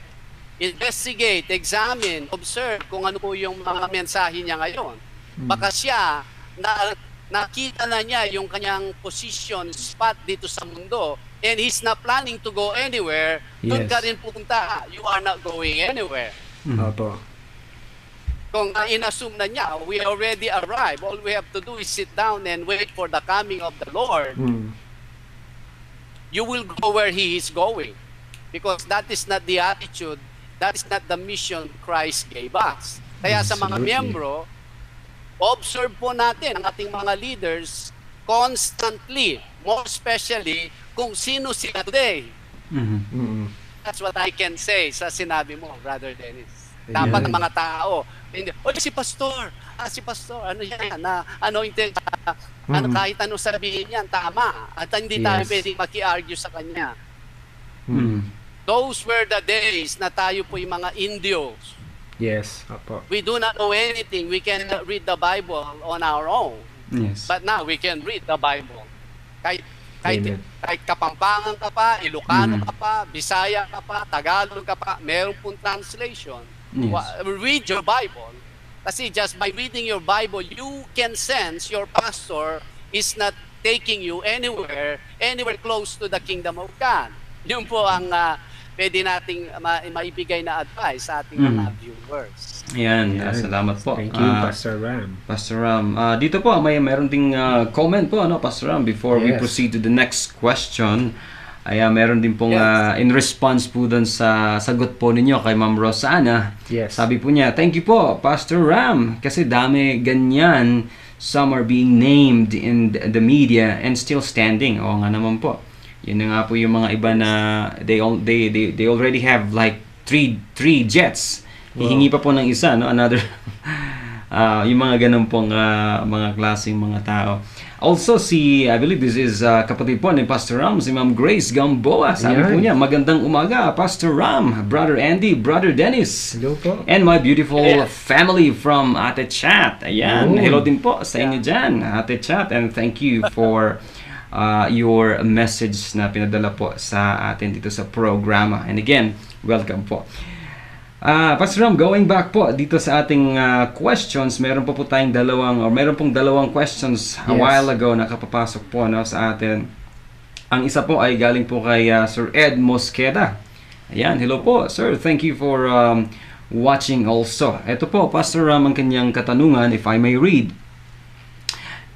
Investigate, examine, observe kung ano po yung mga mensahe niya ngayon. Baka siya, nakita na niya yung kanyang position, spot dito sa mundo, and he's not planning to go anywhere. Doon ka rin pupunta. You are not going anywhere. Opo. Kung inassume na niya, we already arrived. All we have to do is sit down and wait for the coming of the Lord. You will go where He is going. Because that is not the attitude, that is not the mission Christ gave us. Kaya sa mga miyembro, observe po natin ang ating mga leaders constantly, more especially kung sino sila today. That's what I can say sa sinabi mo, Brother Dennis. Dapat ang mga tao, si pastor, ano yan, kahit ano sabihin niyan, tama. At hindi tayo pwedeng maki-argue sa kanya. Those were the days na tayo po yung mga Indios. Yes, opo. We do not know anything. We can read the Bible on our own. Yes. But now we can read the Bible. Kahit Kapampangan ka pa, Ilocano ka pa, Bisaya ka pa, Tagalog ka pa, meron pong translation. Yes. Read your Bible. Kasi just by reading your Bible, you can sense your pastor is not taking you anywhere close to the kingdom of God. Yun po ang pwede nating maibigay na advice sa ating mga viewers. Ayan, salamat po. Thank you, Pastor Ram. Pastor Ram, dito po meron ding comment po, Pastor Ram, before we proceed to the next question. Ay meron din pong in response po dun sa sagot po ninyo kay Ma'am Rosana. Yes. Sabi po niya, thank you po, Pastor Ram, kasi dami ganyan. Some are being named in the media and still standing. Oo nga naman po. Yun na nga po yung mga iba na they already have like three jets. Hihingi pa po ng isa, another yung mga ganun pong mga klaseng mga tao. Also I believe this is kapatid po ni Pastor Ram, si Ma'am Grace Gamboa. Sabi po niya, magandang umaga, Pastor Ram, Brother Andy, Brother Dennis. Hello po. And my beautiful family from Ate Chat. Ayan, hello din po sa inyo dyan, Ate Chat. And thank you for your message na pinadala po sa atin dito sa programa. And again, welcome po. Pastor Ram, going back po dito sa ating questions, meron pong dalawang questions a while ago na kapapasok po sa atin. Ang isa po ay galing po kay Sir Ed Mosqueda. Ayan, hello po, sir. Thank you for watching also. Ito po, Pastor Ram, ang kanyang katanungan, if I may read.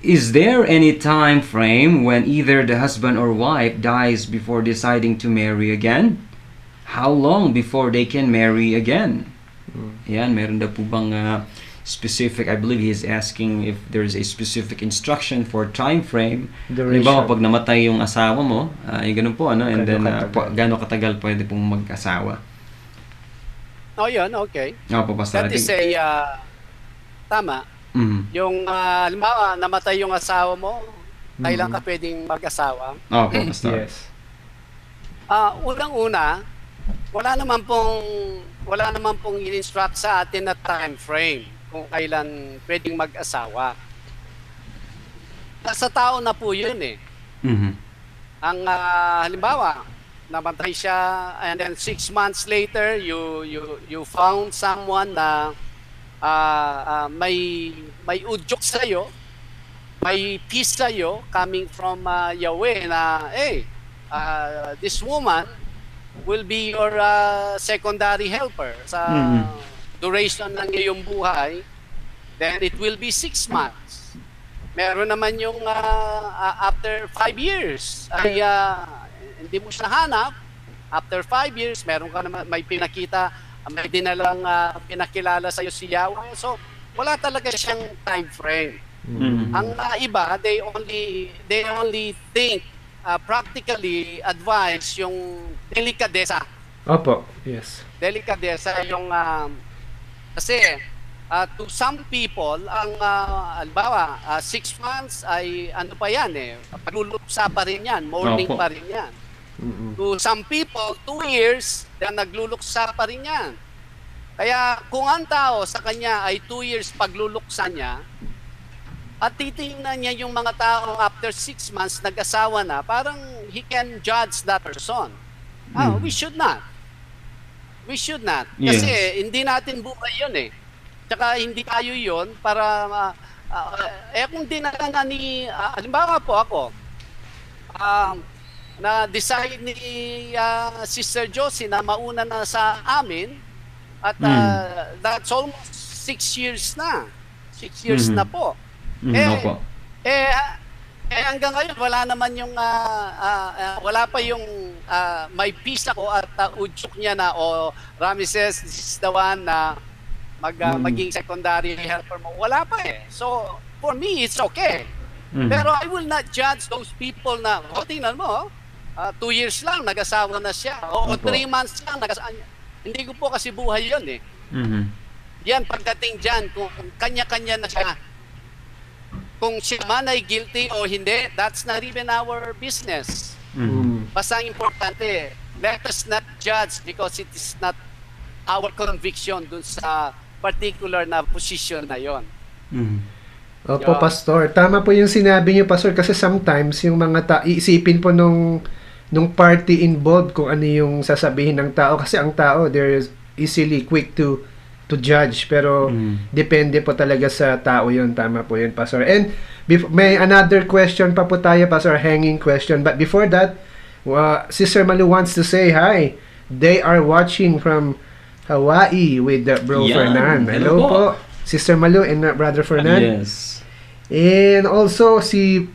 Is there any time frame when either the husband or wife dies before deciding to marry again? How long before they can marry again? Yan, meron daw po bang specific, I believe he's asking if there's a specific instruction for time frame. Duration. Halimbawa, pag namatay yung asawa mo, yung ganun po, ano, and then, gaano katagal pwede pong mag-asawa. Oh, yun, okay. Opo, Pastor. That is tama. Yung, halimbawa, namatay yung asawa mo, kailan ka pwedeng mag-asawa? Opo, Pastor. Yes. Unang-una, wala naman pong in-instruct sa atin na time frame kung kailan pwedeng mag-asawa. Sa tao na po yun eh. Ang halimbawa, namatay siya and then 6 months later you found someone na may udyok sa iyo, may peace sa iyo coming from Yahweh na this woman will be your secondary helper sa duration ng iyong buhay, then it will be 6 months. Meron naman yung after 5 years ay hindi mo siya hanap. After 5 years, meron ka naman, may pinakita, may dinalang pinakilala sa iyo si Yahweh. So, wala talaga siyang time frame. Ang iba, they only think practically advise yung delikadesa. Opo, yes. Delikadesa yung kasi to some people ang halimbawa 6 months ay ano pa yan pagluluksa pa rin yan, morning pa rin yan. To some people 2 years then nagluluksa pa rin yan. Kaya kung ang tao sa kanya ay 2 years pagluluksa niya at titingnan niya yung mga taong after 6 months nag-asawa na, parang he can judge that person. We should not. We should not. Kasi hindi natin buhay yun eh. Tsaka hindi tayo yun para kung dinala na ni halimbawa po ako na decide ni Sister Josie na mauna na sa amin at that's almost 6 years na. 6 years na po. Hanggang ngayon wala naman yung wala pa yung may peace ako at udyok niya na Ramesses, this is the one na maging secondary helper mo. Wala pa eh. So for me it's okay. Pero I will not judge those people na tingnan mo 2 years lang nag-asawa na siya o 3 months lang nag-asawa. Hindi ko po kasi buhay yun eh. Yan pagdating dyan kung kanya-kanya na siya. Kung siya man ay guilty o hindi, that's not even our business. Basta ang importante, let us not judge because it is not our conviction dun sa particular na position na yon. Opo, Pastor. Tama po yung sinabi niyo, Pastor, kasi sometimes yung mga iisipin po nung party involved kung ano yung sasabihin ng tao. Kasi ang tao, they're easily quick to judge, pero depende po talaga sa tao yun. Tama po yun, Pastor. And may another question pa po tayo, Pastor, hanging question. But before that, Sister Malu wants to say hi. They are watching from Hawaii with Bro Fernan. Hello po, Sister Malu and Brother Fernan. Yes. And also, si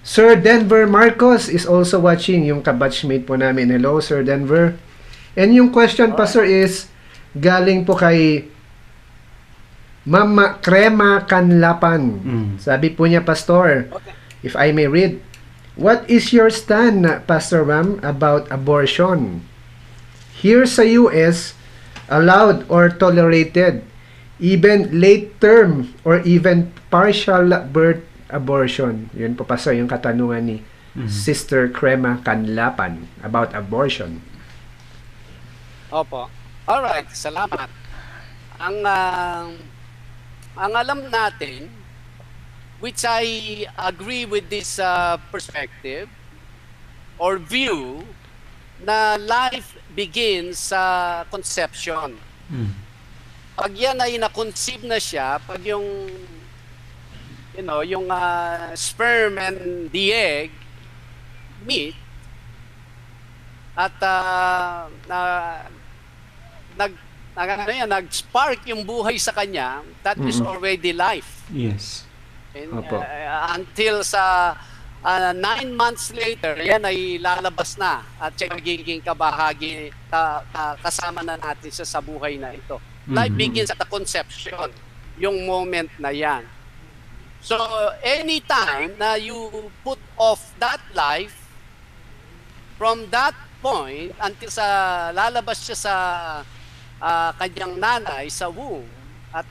Sir Denver Marcos is also watching, yung kabatchmate po namin. Hello, Sir Denver. And yung question, Pastor, is galing po kay Mama Crema Canlapan. Sabi po niya, Pastor, if I may read, what is your stand, Pastor Ram, about abortion? Here sa US, allowed or tolerated, even late term or even partial birth abortion. Yun po, Pastor, yung katanungan ni Sister Crema Canlapan about abortion. Opo. Alright, salamat. Ang alam natin, which I agree with this perspective or view, na life begins sa conception. Pag yan ay na-conceive na siya, pag yung yung sperm and the egg meet at nag-spark yung buhay sa kanya, that is already life. Yes. And, until sa 9 months later, yan ay lalabas na at siya magiging kasama na natin sa buhay na ito. Life begins at the conception. yung moment na yan. So, anytime na you put off that life, from that point until sa lalabas siya sa kanyang nanay sa womb, at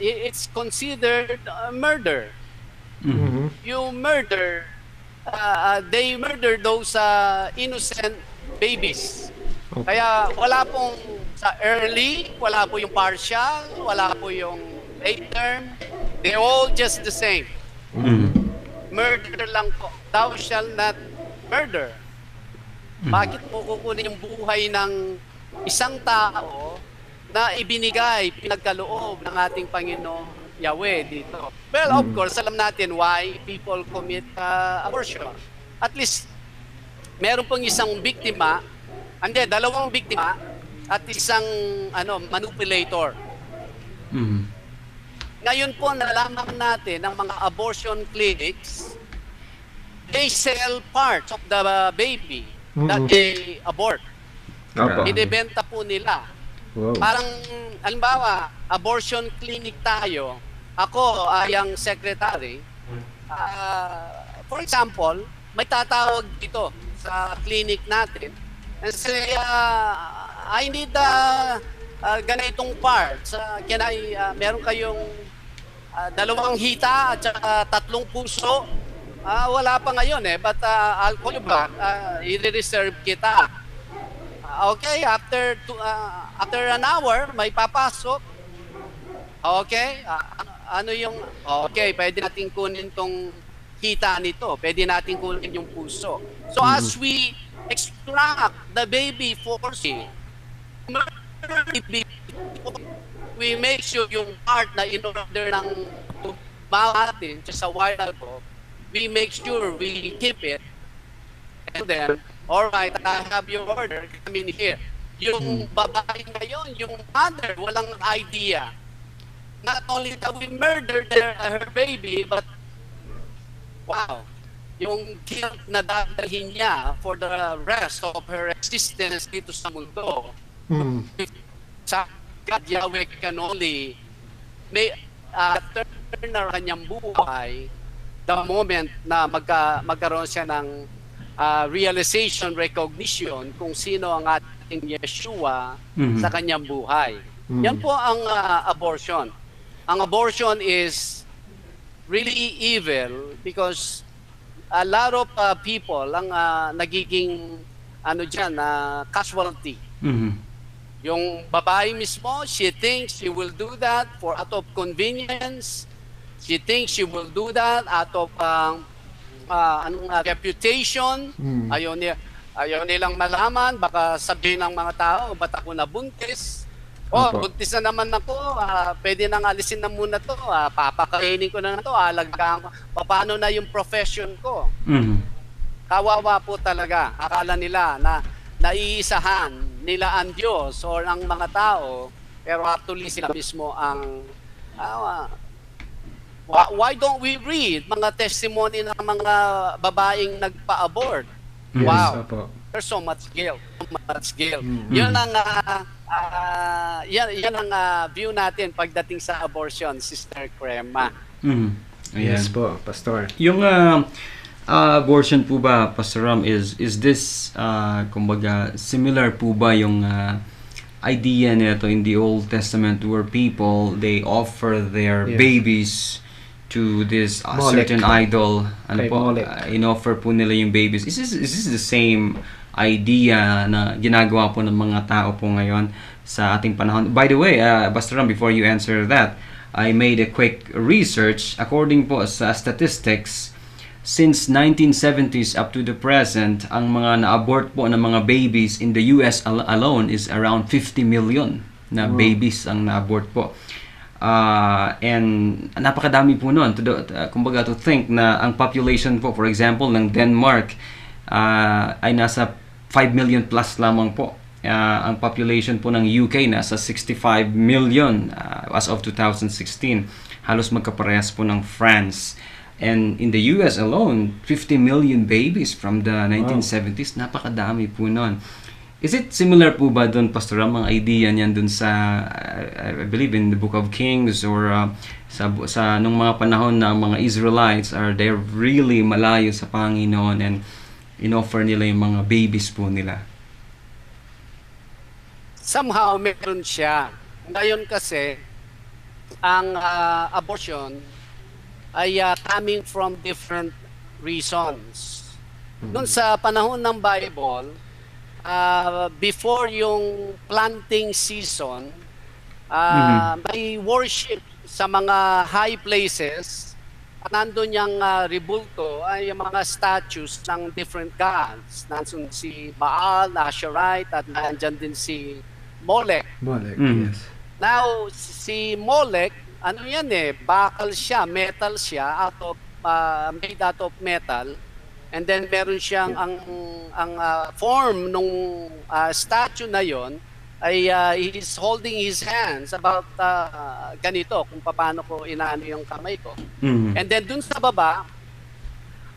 it's considered murder. You murder, they murder those innocent babies. Kaya wala pong sa early, wala po yung partial, wala po yung late term. They're all just the same. Murder lang po. Thou shall not murder. Bakit mo kukunin yung buhay ng isang tao na ibinigay, pinagkaloob ng ating Panginoon Yahweh dito? Well, of course, alam natin why people commit abortion. At least, meron pong isang biktima, dalawang biktima, at isang manipulator. Ngayon po, nalaman natin ng mga abortion clinics, they sell parts of the baby that they abort. Inibenta po nila. Wow. Parang, halimbawa, abortion clinic tayo, ako ay ang secretary. For example, may tatawag dito sa clinic natin and say, I need ganitong parts. Meron kayong 2 hita at saka 3 puso. Wala pa ngayon but I'll call you back. I-reserve kita. Okay, after an hour, may papasok. Okay, okay, pwede natin kunin tong hita nito. Pwede natin kunin yung puso. So as we extract the baby forcing, we make sure yung part na in-order ng natin just a while ago, we make sure we keep it. And then, alright, I have your order, come in here. Yung babae ngayon, yung mother, walang idea. Not only that we murdered her baby, but wow, yung guilt na dadalhin niya for the rest of her existence dito sa mundo. Sa God, Yahweh can only turn ang kanyang buhay the moment na magkaroon siya ng realization, recognition kung sino ang ating Yeshua sa kanyang buhay. Yan po ang abortion. Ang abortion is really evil because a lot of people ang nagiging casualty. Yung babae mismo, she thinks she will do that out of convenience. She thinks she will do that out of reputation. Ayaw nilang malaman, baka sabihin ng mga tao, ba't ako nabuntis? Buntis na naman ako, pwede nang alisin na muna to, papakainin ko na to, alagaan ko. Paano na yung profession ko? Kawawa po talaga. Akala nila na naiisahan nila ang Diyos or ang mga tao, pero actually sila mismo ang why don't we read mga testimony ng mga babaeng nagpa-abort? Wow, there's so much guilt. Yan ang view natin pagdating sa abortion, Sister Crema. Yes po, Pastor. Yung abortion po ba, Pastor Ram, is this kumbaga similar po ba yung idea nito in the Old Testament where people they offer their babies to this certain idol, in-offer po nila yung babies? Is this the same idea na ginagawa po ng mga tao po ngayon sa ating panahon? By the way, Pastor Ram, before you answer that, I made a quick research. According po sa statistics, since 1970s up to the present, ang mga na-abort po ng mga babies in the US alone is around 50 million na babies ang na-abort po. And napakadami po noon. Kumbaga to think na ang population po, for example, ng Denmark ay nasa 5 million plus lamang po. Ang population po ng UK nasa 65 million as of 2016. Halos magkaparehas po ng France. And in the US alone, 50 million babies from the 1970s. Napakadami po noon. Is it similar po ba doon, Pastor Ram, ang idea niyan doon sa, I believe in the Book of Kings, or sa nung mga panahon na ang mga Israelites they're really malayo sa Panginoon and inoffer nila yung mga babies po nila? Somehow meron siya. Ngayon kasi, ang abortion ay coming from different reasons. Doon sa panahon ng Bible, before yung planting season, may worship sa mga high places. At nandun yung rebulto ay yung mga statues ng different gods. Nandun si Baal, Asherite, at nandyan din si Molech. Molech, yes. Now, si Molech, ano yan bakal siya, metal siya, made out of metal. And then meron siyang ang form nung statue na yon ay he's holding his hands about ganito kung paano ko inaano yung kamay ko. And then dun sa baba,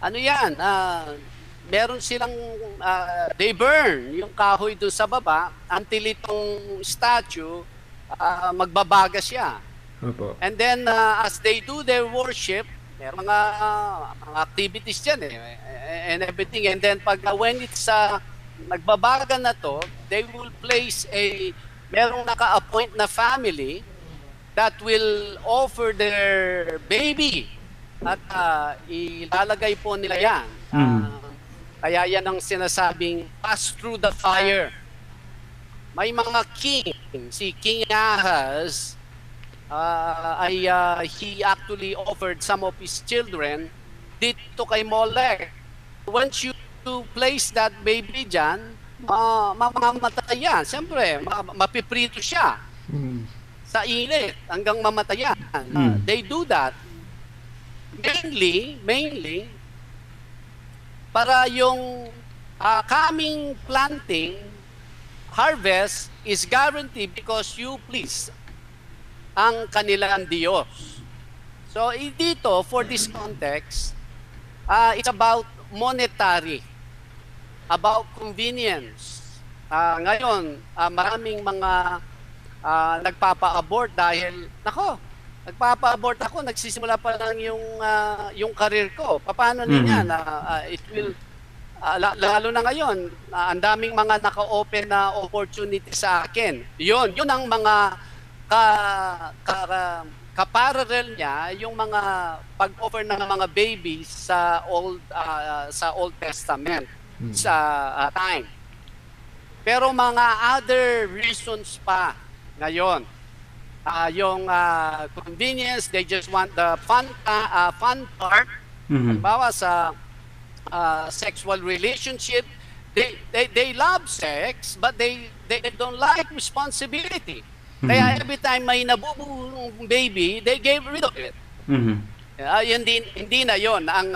ano yan, meron silang they burn yung kahoy dun sa baba until itong statue magbabaga siya. Opo. And then as they do their worship, may mga activities dyan and everything. And then when it's nagbabaga na to, they will place merong naka-appoint na family that will offer their baby at ilalagay po nila yan. Kaya yan ang sinasabing pass through the fire. May mga king, si King Ahaz, he actually offered some of his children dito kay Molech. Once you place that baby dyan, mamamatay yan. Siyempre, mapiprito siya sa init hanggang mamatay yan. They do that mainly para yung coming planting harvest is guaranteed because you please ang kanilang Diyos. So, dito, for this context, it's about monetary, about convenience. Ngayon, maraming mga nagpapa-abort dahil, nagpapa-abort ako, nagsisimula pa lang yung career ko. Paano niya na it will, lalo na ngayon, ang daming mga naka-open na opportunity sa akin. Yun ang mga kaparallel niya yung mga pag-offer ng mga babies sa Old Testament sa time. Pero mga other reasons pa ngayon, yung convenience, they just want the fun part. Halimbawa sa sexual relationship, they love sex but they don't like responsibility. Kaya every time may nabubuong baby, they gave rid of it. Hindi na yon ang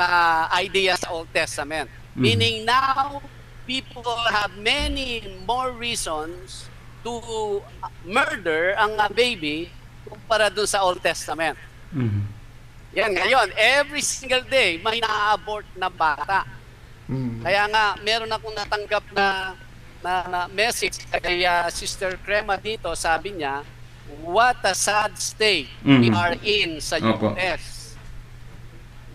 idea sa Old Testament. Meaning now, people have many more reasons to murder ang baby kumpara dun sa Old Testament. Yan, ngayon, every single day, may na-abort na bata. Kaya nga, meron akong natanggap na message kay Sister Crema dito, sabi niya, what a sad state we are in sa US.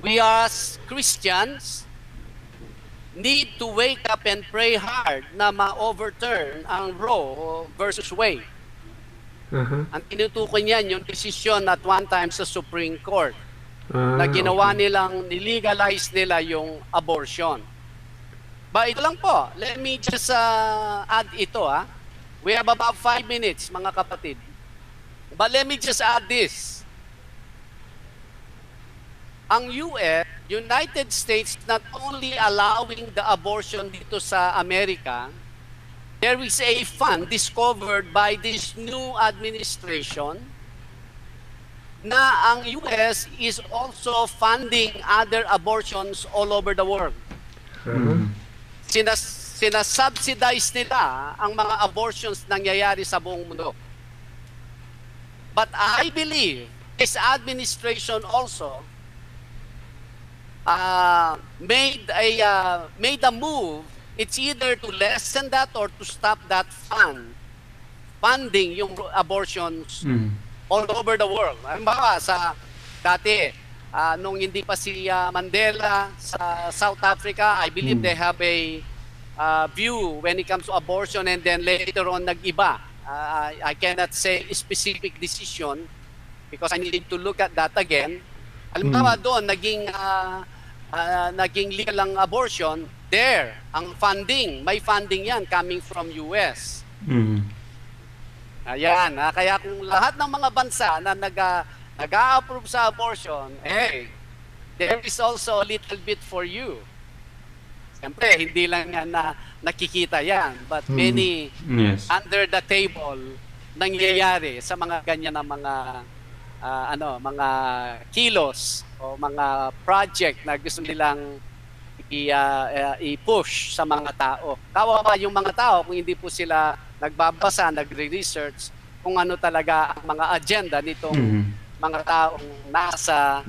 We as Christians need to wake up and pray hard na ma-overturn ang Roe versus Wade. Ang tinutukoy niyan yung desisyon at one time sa Supreme Court na ginawa nilang nilegalize nila yung abortion. Ba, ito lang po. Let me just add ito. We have about 5 minutes, mga kapatid. But let me just add this. Ang United States, not only allowing the abortion dito sa Amerika, there is a fund discovered by this new administration na ang US is also funding other abortions all over the world. Sinasubsidize nila ang mga abortions nangyayari sa buong mundo. But I believe this administration also made a move it's either to lessen that or to stop that funding yung abortions all over the world. Halimbawa, sa dati, nung hindi pa si Mandela sa South Africa, I believe they have a view when it comes to abortion, and then later on nag-iba. I cannot say a specific decision because I needed to look at that again. Halimbawa doon, naging legal ang abortion, there, ang funding, may funding yan coming from US. Ayan, kaya kung lahat ng mga bansa na nag-a-approve sa abortion, hey, there is also a little bit for you. Siyempre, hindi lang yan na nakikita yan, but many under the table nangyayari sa mga ganyan na mga mga kilos o mga project na gusto nilang i-push sa mga tao. Kawawa yung mga tao kung hindi po sila nagbabasa, nagre-research kung ano talaga ang mga agenda nitong mga taong nasa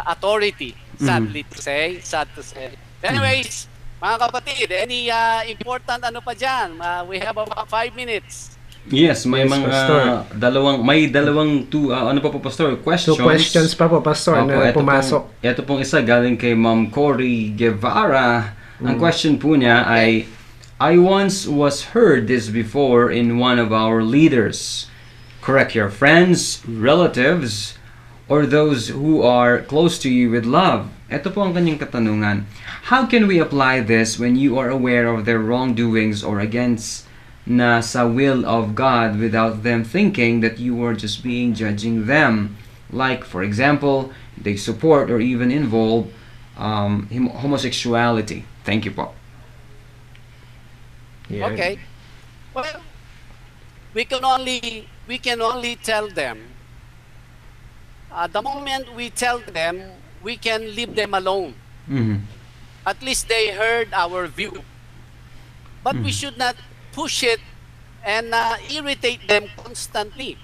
authority. Sadly to say, sad to say. Anyways, mga kapatid, any important ano pa dyan? We have about 5 minutes. Yes, may Yes, mga Pastor. dalawang ano pa po, Pastor, questions. 2 questions pa po, Pastor, na pumasok. Ito pong isa galing kay Ma'am Cory Guevara. Ang question po niya ay, I once was heard this before in one of our leaders. Correct your friends, relatives, or those who are close to you with love. Ito po ang kanyang katanungan. How can we apply this when you are aware of their wrongdoings or against na sa will of God without them thinking that you are just being judging them? Like, for example, they support or even involve homosexuality. Thank you po. Yeah. Okay. Well, we can only tell them. The moment we tell them, we can leave them alone. At least they heard our view. But we should not push it and irritate them constantly.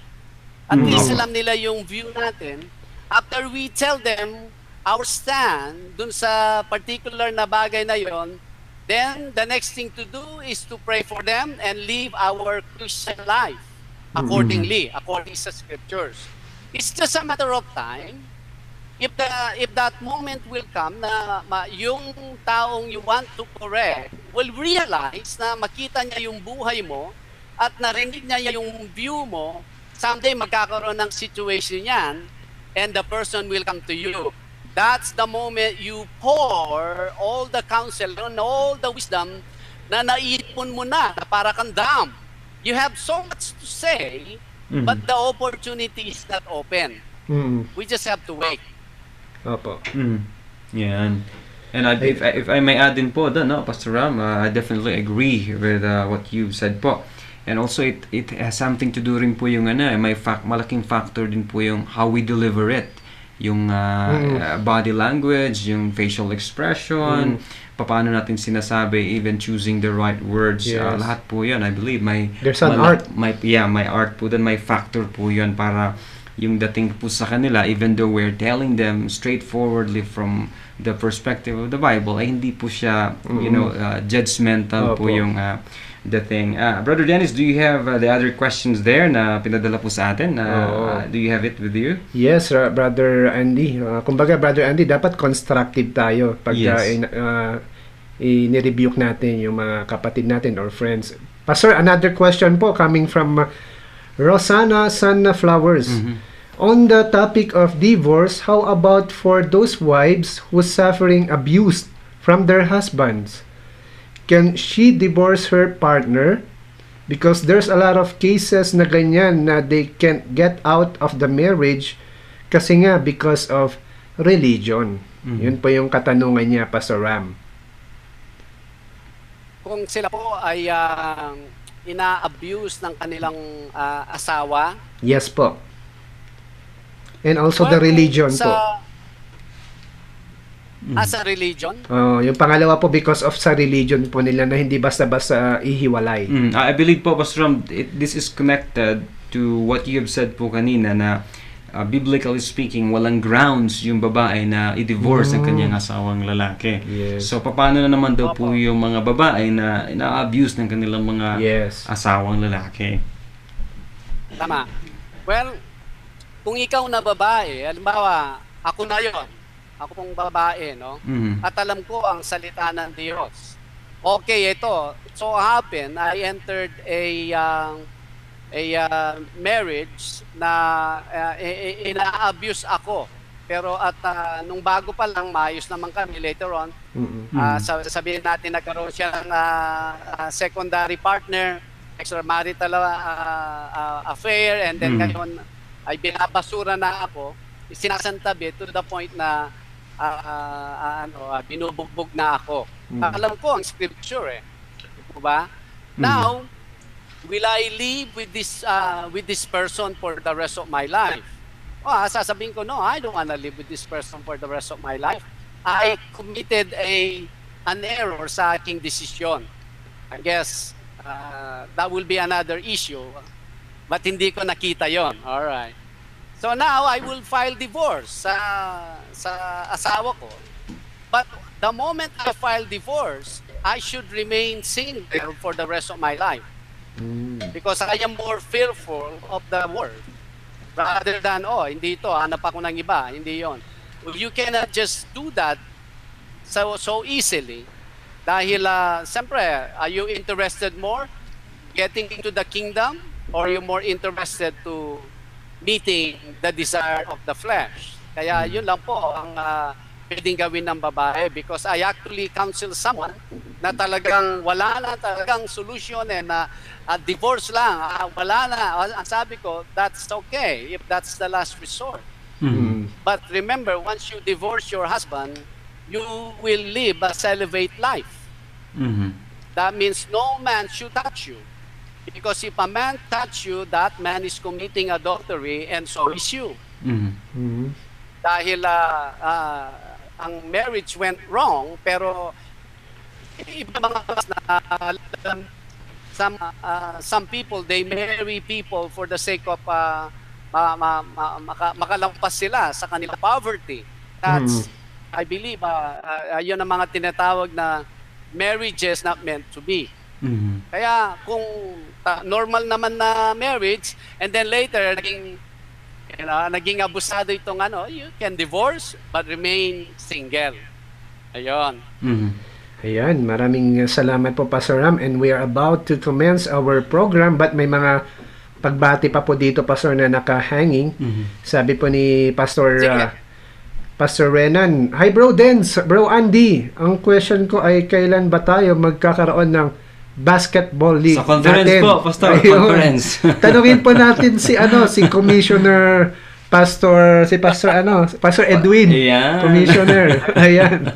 At least alam nila yung view natin. After we tell them our stand dun sa particular na bagay na yon, then the next thing to do is to pray for them and live our Christian life accordingly, according sa scriptures. It's just a matter of time. If that moment will come na yung taong you want to correct will realize na makita niya yung buhay mo at narinig niya yung view mo, someday magkakaroon ng situation yan and the person will come to you. That's the moment you pour all the counsel and all the wisdom na naipon mo na para kang dam. You have so much to say, but the opportunity is not open. We just have to wait. Opo. Yan. And if I may add in po doon, no, Pastor Ram, I definitely agree with what you said po. And also it has something to do rin po yung malaking factor din po yung how we deliver it. Yung body language, yung facial expression, paano natin sinasabi, even choosing the right words. Yes. Lahat po yan, I believe. There's an art. May art po doon, may factor po yan para yung dating po sa kanila, even though we're telling them straightforwardly from the perspective of the Bible, ay hindi po siya, judgmental po yung dating. Brother Dennis, do you have the other questions there na pinadala po sa atin? Do you have it with you? Yes, Brother Andy. Kumbaga, Brother Andy, dapat constructive tayo pag i-rebuke natin yung mga kapatid natin or friends. Pastor, another question po coming from Rosana Sunflowers. On the topic of divorce, how about for those wives who suffering abuse from their husbands? Can she divorce her partner? Because there's a lot of cases na ganyan na they can't get out of the marriage kasi nga because of religion. Yun po yung katanungan niya, Pastor Ram. Kung sila po ay ina-abuse ng kanilang asawa. Yes po. And also the religion po. Sa religion? Yung pangalawa po because of sa religion po nila na hindi basta-basta ihiwalay. I believe po, Pastor Ram, this is connected to what you have said po kanina na biblically speaking, walang grounds yung babae na i-divorce ang kanyang asawang lalaki. Yes. So, paano na naman daw po yung mga babae na ina-abuse ng kanilang mga asawang lalaki? Tama. Well, kung ikaw na babae, halimbawa, ako na yon, ako pong babae, no? At alam ko ang salita ng Diyos. Okay, ito. So happen, I entered a marriage na ina-abuse ako. Pero at nung bago pa lang, maayos naman kami later on. Sabihin natin nagkaroon siya ng secondary partner, extramarital affair, and then ngayon ay binabasura na ako, sinasantabi to the point na binubugbog na ako. Alam ko ang scripture diba? Now, will I live with this person for the rest of my life? Sasabihin ko, no, I don't wanna live with this person for the rest of my life. I committed an error sa aking desisyon. I guess that will be another issue. But hindi ko nakita yon. Alright. So now, I will file divorce sa asawa ko. But the moment I file divorce, I should remain single for the rest of my life. Because I am more fearful of the world. Rather than, hindi ito, hanap ako ng iba. Hindi yon. You cannot just do that so easily. Dahil, siyempre, are you interested more getting into the kingdom? Or are you more interested to meeting the desire of the flesh? Kaya yun lang po ang pwedeng gawin ng babae, because I actually counsel someone na talagang wala na talagang solution na divorce lang, wala na. Ang sabi ko, that's okay if that's the last resort. But remember, once you divorce your husband, you will live a celibate life. That means no man should touch you. Because if a man touch you, that man is committing adultery, and so is you. Dahil ang marriage went wrong, pero iba mga some people, they marry people for the sake of makalampas sila sa kanilang poverty. That's, I believe, yun ang mga tinatawag na marriages not meant to be. Kaya kung normal naman na marriage, and then later naging abusado itong you can divorce but remain single. Ayun. Ayan, maraming salamat po, Pastor Ram, and we are about to commence our program, but may mga pagbati pa po dito, Pastor, na naka-hanging. Sabi po ni Pastor Renan, "Hi Bro Dens, Bro Andy, ang question ko ay kailan ba tayo magkakaroon ng basketball league?" Sa conference natin? Po, Pastor. Ayun. Conference. Tanungin po natin si Commissioner Pastor Edwin. Ayan. Commissioner. Ayan.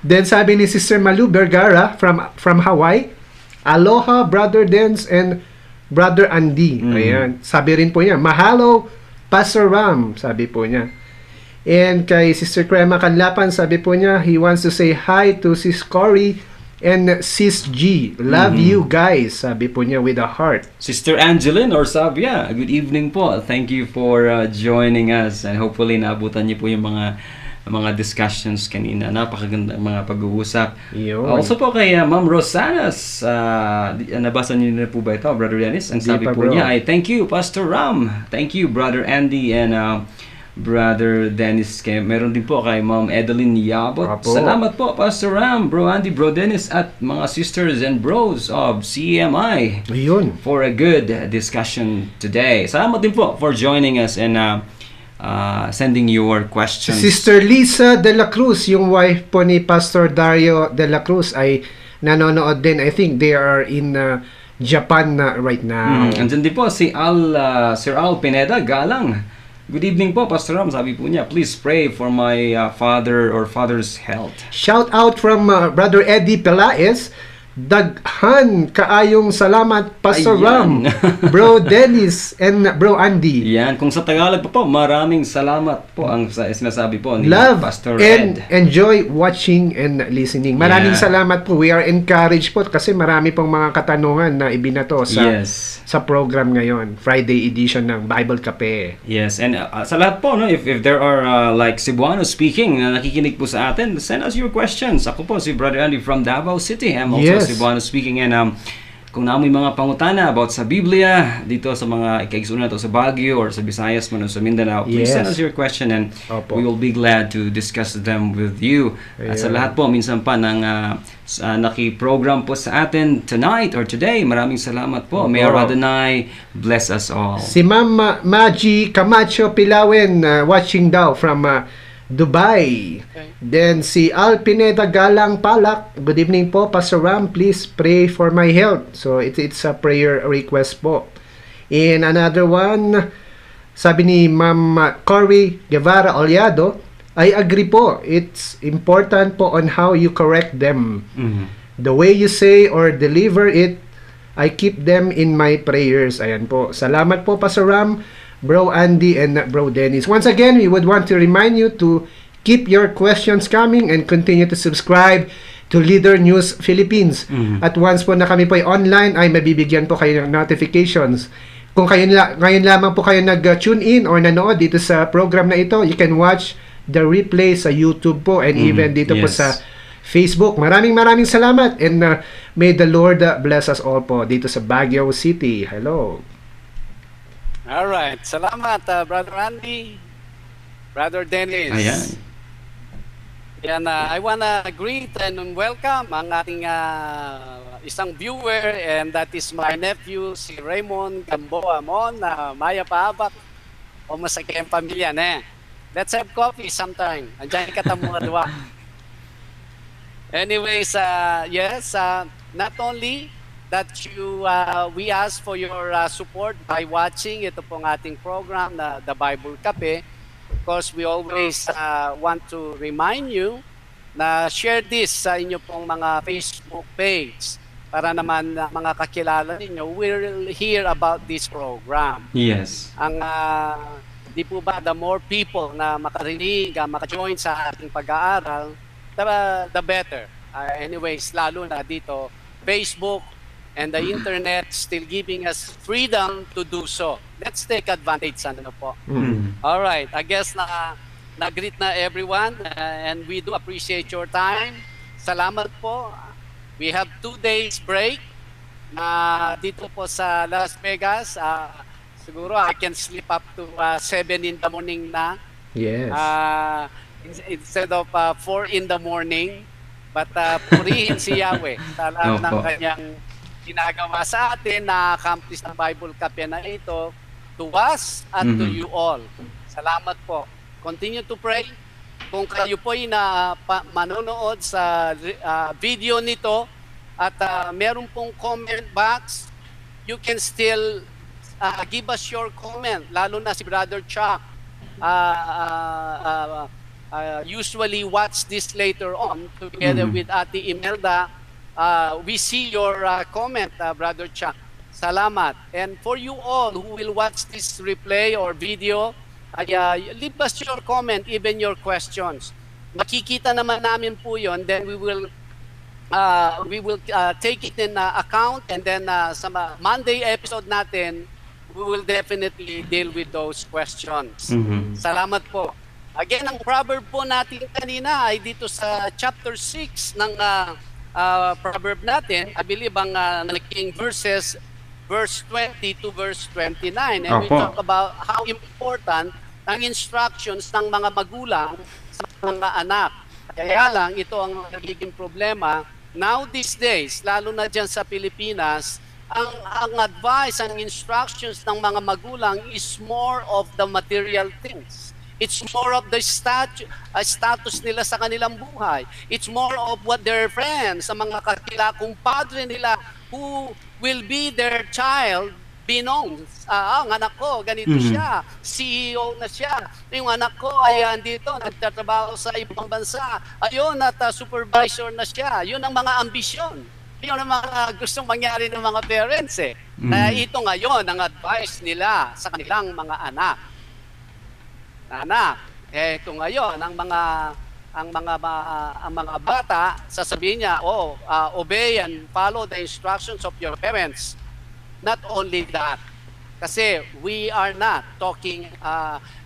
Then sabi ni Sister Malu Vergara from Hawaii, "Aloha Brother Dens and Brother Andy." Ayan. Sabi rin po niya, "Mahalo Pastor Ram." Sabi po niya. And kay Sister Crema Canlapan, sabi po niya, he wants to say hi to Sis Cory and Sis G. "Love you guys," sabi po niya with a heart. Sister Angeline or Sabia, good evening po. Thank you for joining us, and hopefully naabutan niyo po yung mga discussions kanina. Napakaganda mga pag-uusap. Also po kay Ma'am Rosanas, nabasa niyo na po ba ito, Brother Dennis? Ang sabi po niya ay, "Thank you, Pastor Ram. Thank you, Brother Andy and Brother Dennis." Meron din po kay Ma'am Edeline Yabot. "Salamat po, Pastor Ram, Bro Andy, Bro Dennis, at mga sisters and bros of CMI for a good discussion today." Salamat din po for joining us and sending your questions. Sister Lisa de la Cruz, yung wife po ni Pastor Dario de la Cruz, ay nanonood din. I think they are in Japan right now. Andyan din po si Sir Al Pineda Galang. "Good evening po, Pastor Ram." Sabi po niya, "Please pray for my father's health." Shout out from Brother Eddie Pelaez. Daghan kaayong salamat Pastor Ayan. Ram, Bro Dennis, and Bro Andy. Yan, kung sa Tagalog po, maraming salamat po ang sinasabi po ni Love Pastor and Ed. enjoy watching and listening. Maraming Yeah. salamat po. We are encouraged po kasi marami pong mga katanungan na ibinato sa program ngayon, Friday edition ng Bible Cafe. Yes, and sa lahat po, no, if there are like Cebuano speaking na nakikinig po sa atin, send us your questions. Ako po si Brother Andy from Davao City. I'm also Yes. Cebuano speaking, and kung naamoy mga pangutana about sa Biblia dito sa mga ikaigsunan to sa Baguio or sa Visayas man o sa Mindanao, please Yes. send us your question and Opo. we will be glad to discuss them with you. At sa Ayan. lahat po, minsan pa ng naki-program po sa atin tonight or today, maraming salamat po. May Opo. Adonai bless us all. Si Ma'am Maji Camacho Pilawen watching daw from Dubai. Okay. Then si Al Pineda Galang Palak, good evening po Pastor Ram, please pray for my health. So it's a prayer request po. And another one, sabi ni Ma'am Cory Guevara Oliado, I agree po. It's important po on how you correct them. Mhm. The way you say or deliver it, I keep them in my prayers. Ayan po. Salamat po, Pastor Ram, Bro Andy, and Bro Dennis. Once again, we would want to remind you to keep your questions coming and continue to subscribe to Leader News Philippines. Mhm. At once po na kami po ay online, ay mabibigyan po kayo ng notifications. Kung ngayon lamang po kayo nag-tune in or nanood dito sa program na ito, you can watch the replay sa YouTube po and even dito po yes. sa Facebook. Maraming salamat, and may the Lord bless us all po dito sa Baguio City. Hello. All right. Salamat, Brother Andy, Brother Dennis. Ayan. Yan, I wanna greet and welcome ang ating isang viewer, and that is my nephew, si Raymond Gamboa Mon, Maya Paabak, o masakay ang pamilya na. Let's have coffee sometime. Andiyan ka mga dua. Anyways, yes, not only that we ask for your support by watching ito pong ating program na The Bible Cafe. Of course, we always want to remind you na share this sa inyo pong mga Facebook page para naman mga kakilala ninyo will hear about this program. Yes. Ang di po ba, the more people na makarinig, maka-join sa ating pag-aaral, the better. Anyways, lalo na dito, Facebook and the internet still giving us freedom to do so. Let's take advantage, ano po. All right, I guess na-greet na everyone, and we do appreciate your time. Salamat po. We have 2 days break na dito po sa Las Vegas. Siguro I can sleep up to 7 in the morning na. Yes. Instead of 4 in the morning. But purihin si Yahweh sa lahat ng Opo. kanyang ginagawa sa atin, na-accomplish ng Bible Cafe na ito to us at to you all. Salamat po. Continue to pray. Kung kayo po ay manonood sa video nito at meron pong comment box, you can still give us your comment. Lalo na si Brother Chuck. Usually watch this later on together with Ate Imelda. We see your comment, Brother Chuck. Salamat. And for you all who will watch this replay or video, leave us your comment, even your questions. Makikita naman namin po yun, then we will take it in account, and then sa Monday episode natin, we will definitely deal with those questions. Salamat po. Again, ang proverb po natin kanina ay dito sa chapter 6 ng proverb natin. I believe ang naging verses, verse 20 to verse 29. And we Opo. talk about how important ang instructions ng mga magulang sa mga anak. Kaya lang, ito ang nagiging problema. Now these days, lalo na dyan sa Pilipinas, ang advice, ang instructions ng mga magulang is more of the material things. It's more of the status nila sa kanilang buhay. It's more of what their friends, sa mga kakilakong padre nila who will be their child, be known. Ang anak ko, ganito siya. CEO na siya. Yung anak ko ay andito, nagtatrabaho sa ibang bansa. Ayun, at supervisor na siya. Yun ang mga ambisyon Yun ang mga gustong mangyari ng mga parents eh. Na ito ngayon ang advice nila sa kanilang mga anak. Ito ngayon ang mga bata, sasabihin niya, obey and follow the instructions of your parents. Not only that, kasi we are not talking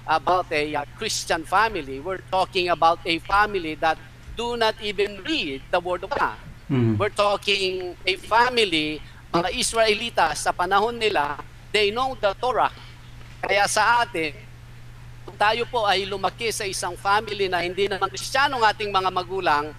about a Christian family. We're talking about a family that do not even read the Word of God. We're talking a family, mga Israelitas sa panahon nila, they know the Torah. Kaya sa atin, kung tayo po ay lumaki sa isang family na hindi naman Kristiyano ng ating mga magulang,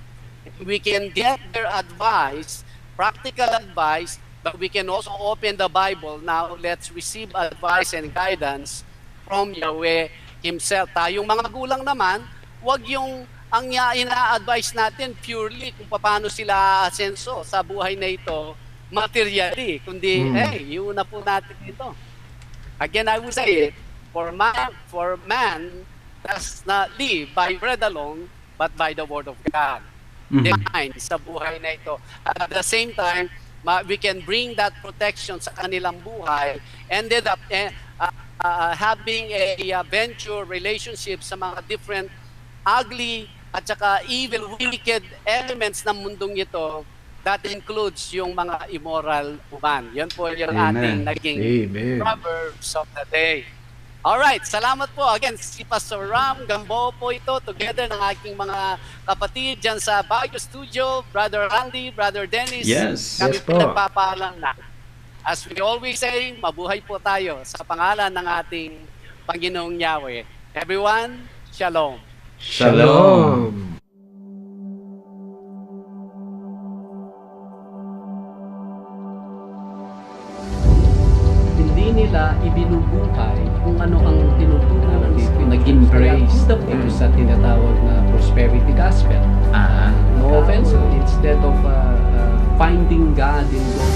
we can get their advice, practical advice, but we can also open the Bible. Now, let's receive advice and guidance from Yahweh Himself. Tayong mga magulang naman, wag yung ang ina-advise natin purely kung paano sila asenso sa buhay na ito, materially, kundi, yun na po natin ito. Again, I will say it, for man does not live by bread alone, but by the Word of God. Define sa buhay na ito. At the same time, we can bring that protection sa kanilang buhay, ended up having a venture relationship sa mga different ugly at saka evil, wicked elements ng mundong ito. That includes yung mga immoral uman. Yan po yung ating naging Proverbs of the day. Alright, salamat po. Again, si Pastor Ram Gambo po ito, together ng aking mga kapatid dyan sa Baguio Studio, Brother Randy, Brother Dennis. Kami po nagpapaalam na. As we always say, mabuhay po tayo sa pangalan ng ating Panginoong Yahweh. Everyone, Shalom. Shalom. Hindi nila ibinubuhay kung ano ang tinutunan dito, nag-embrace dito sa tinatawag na prosperity gospel. No offense, instead of finding God in what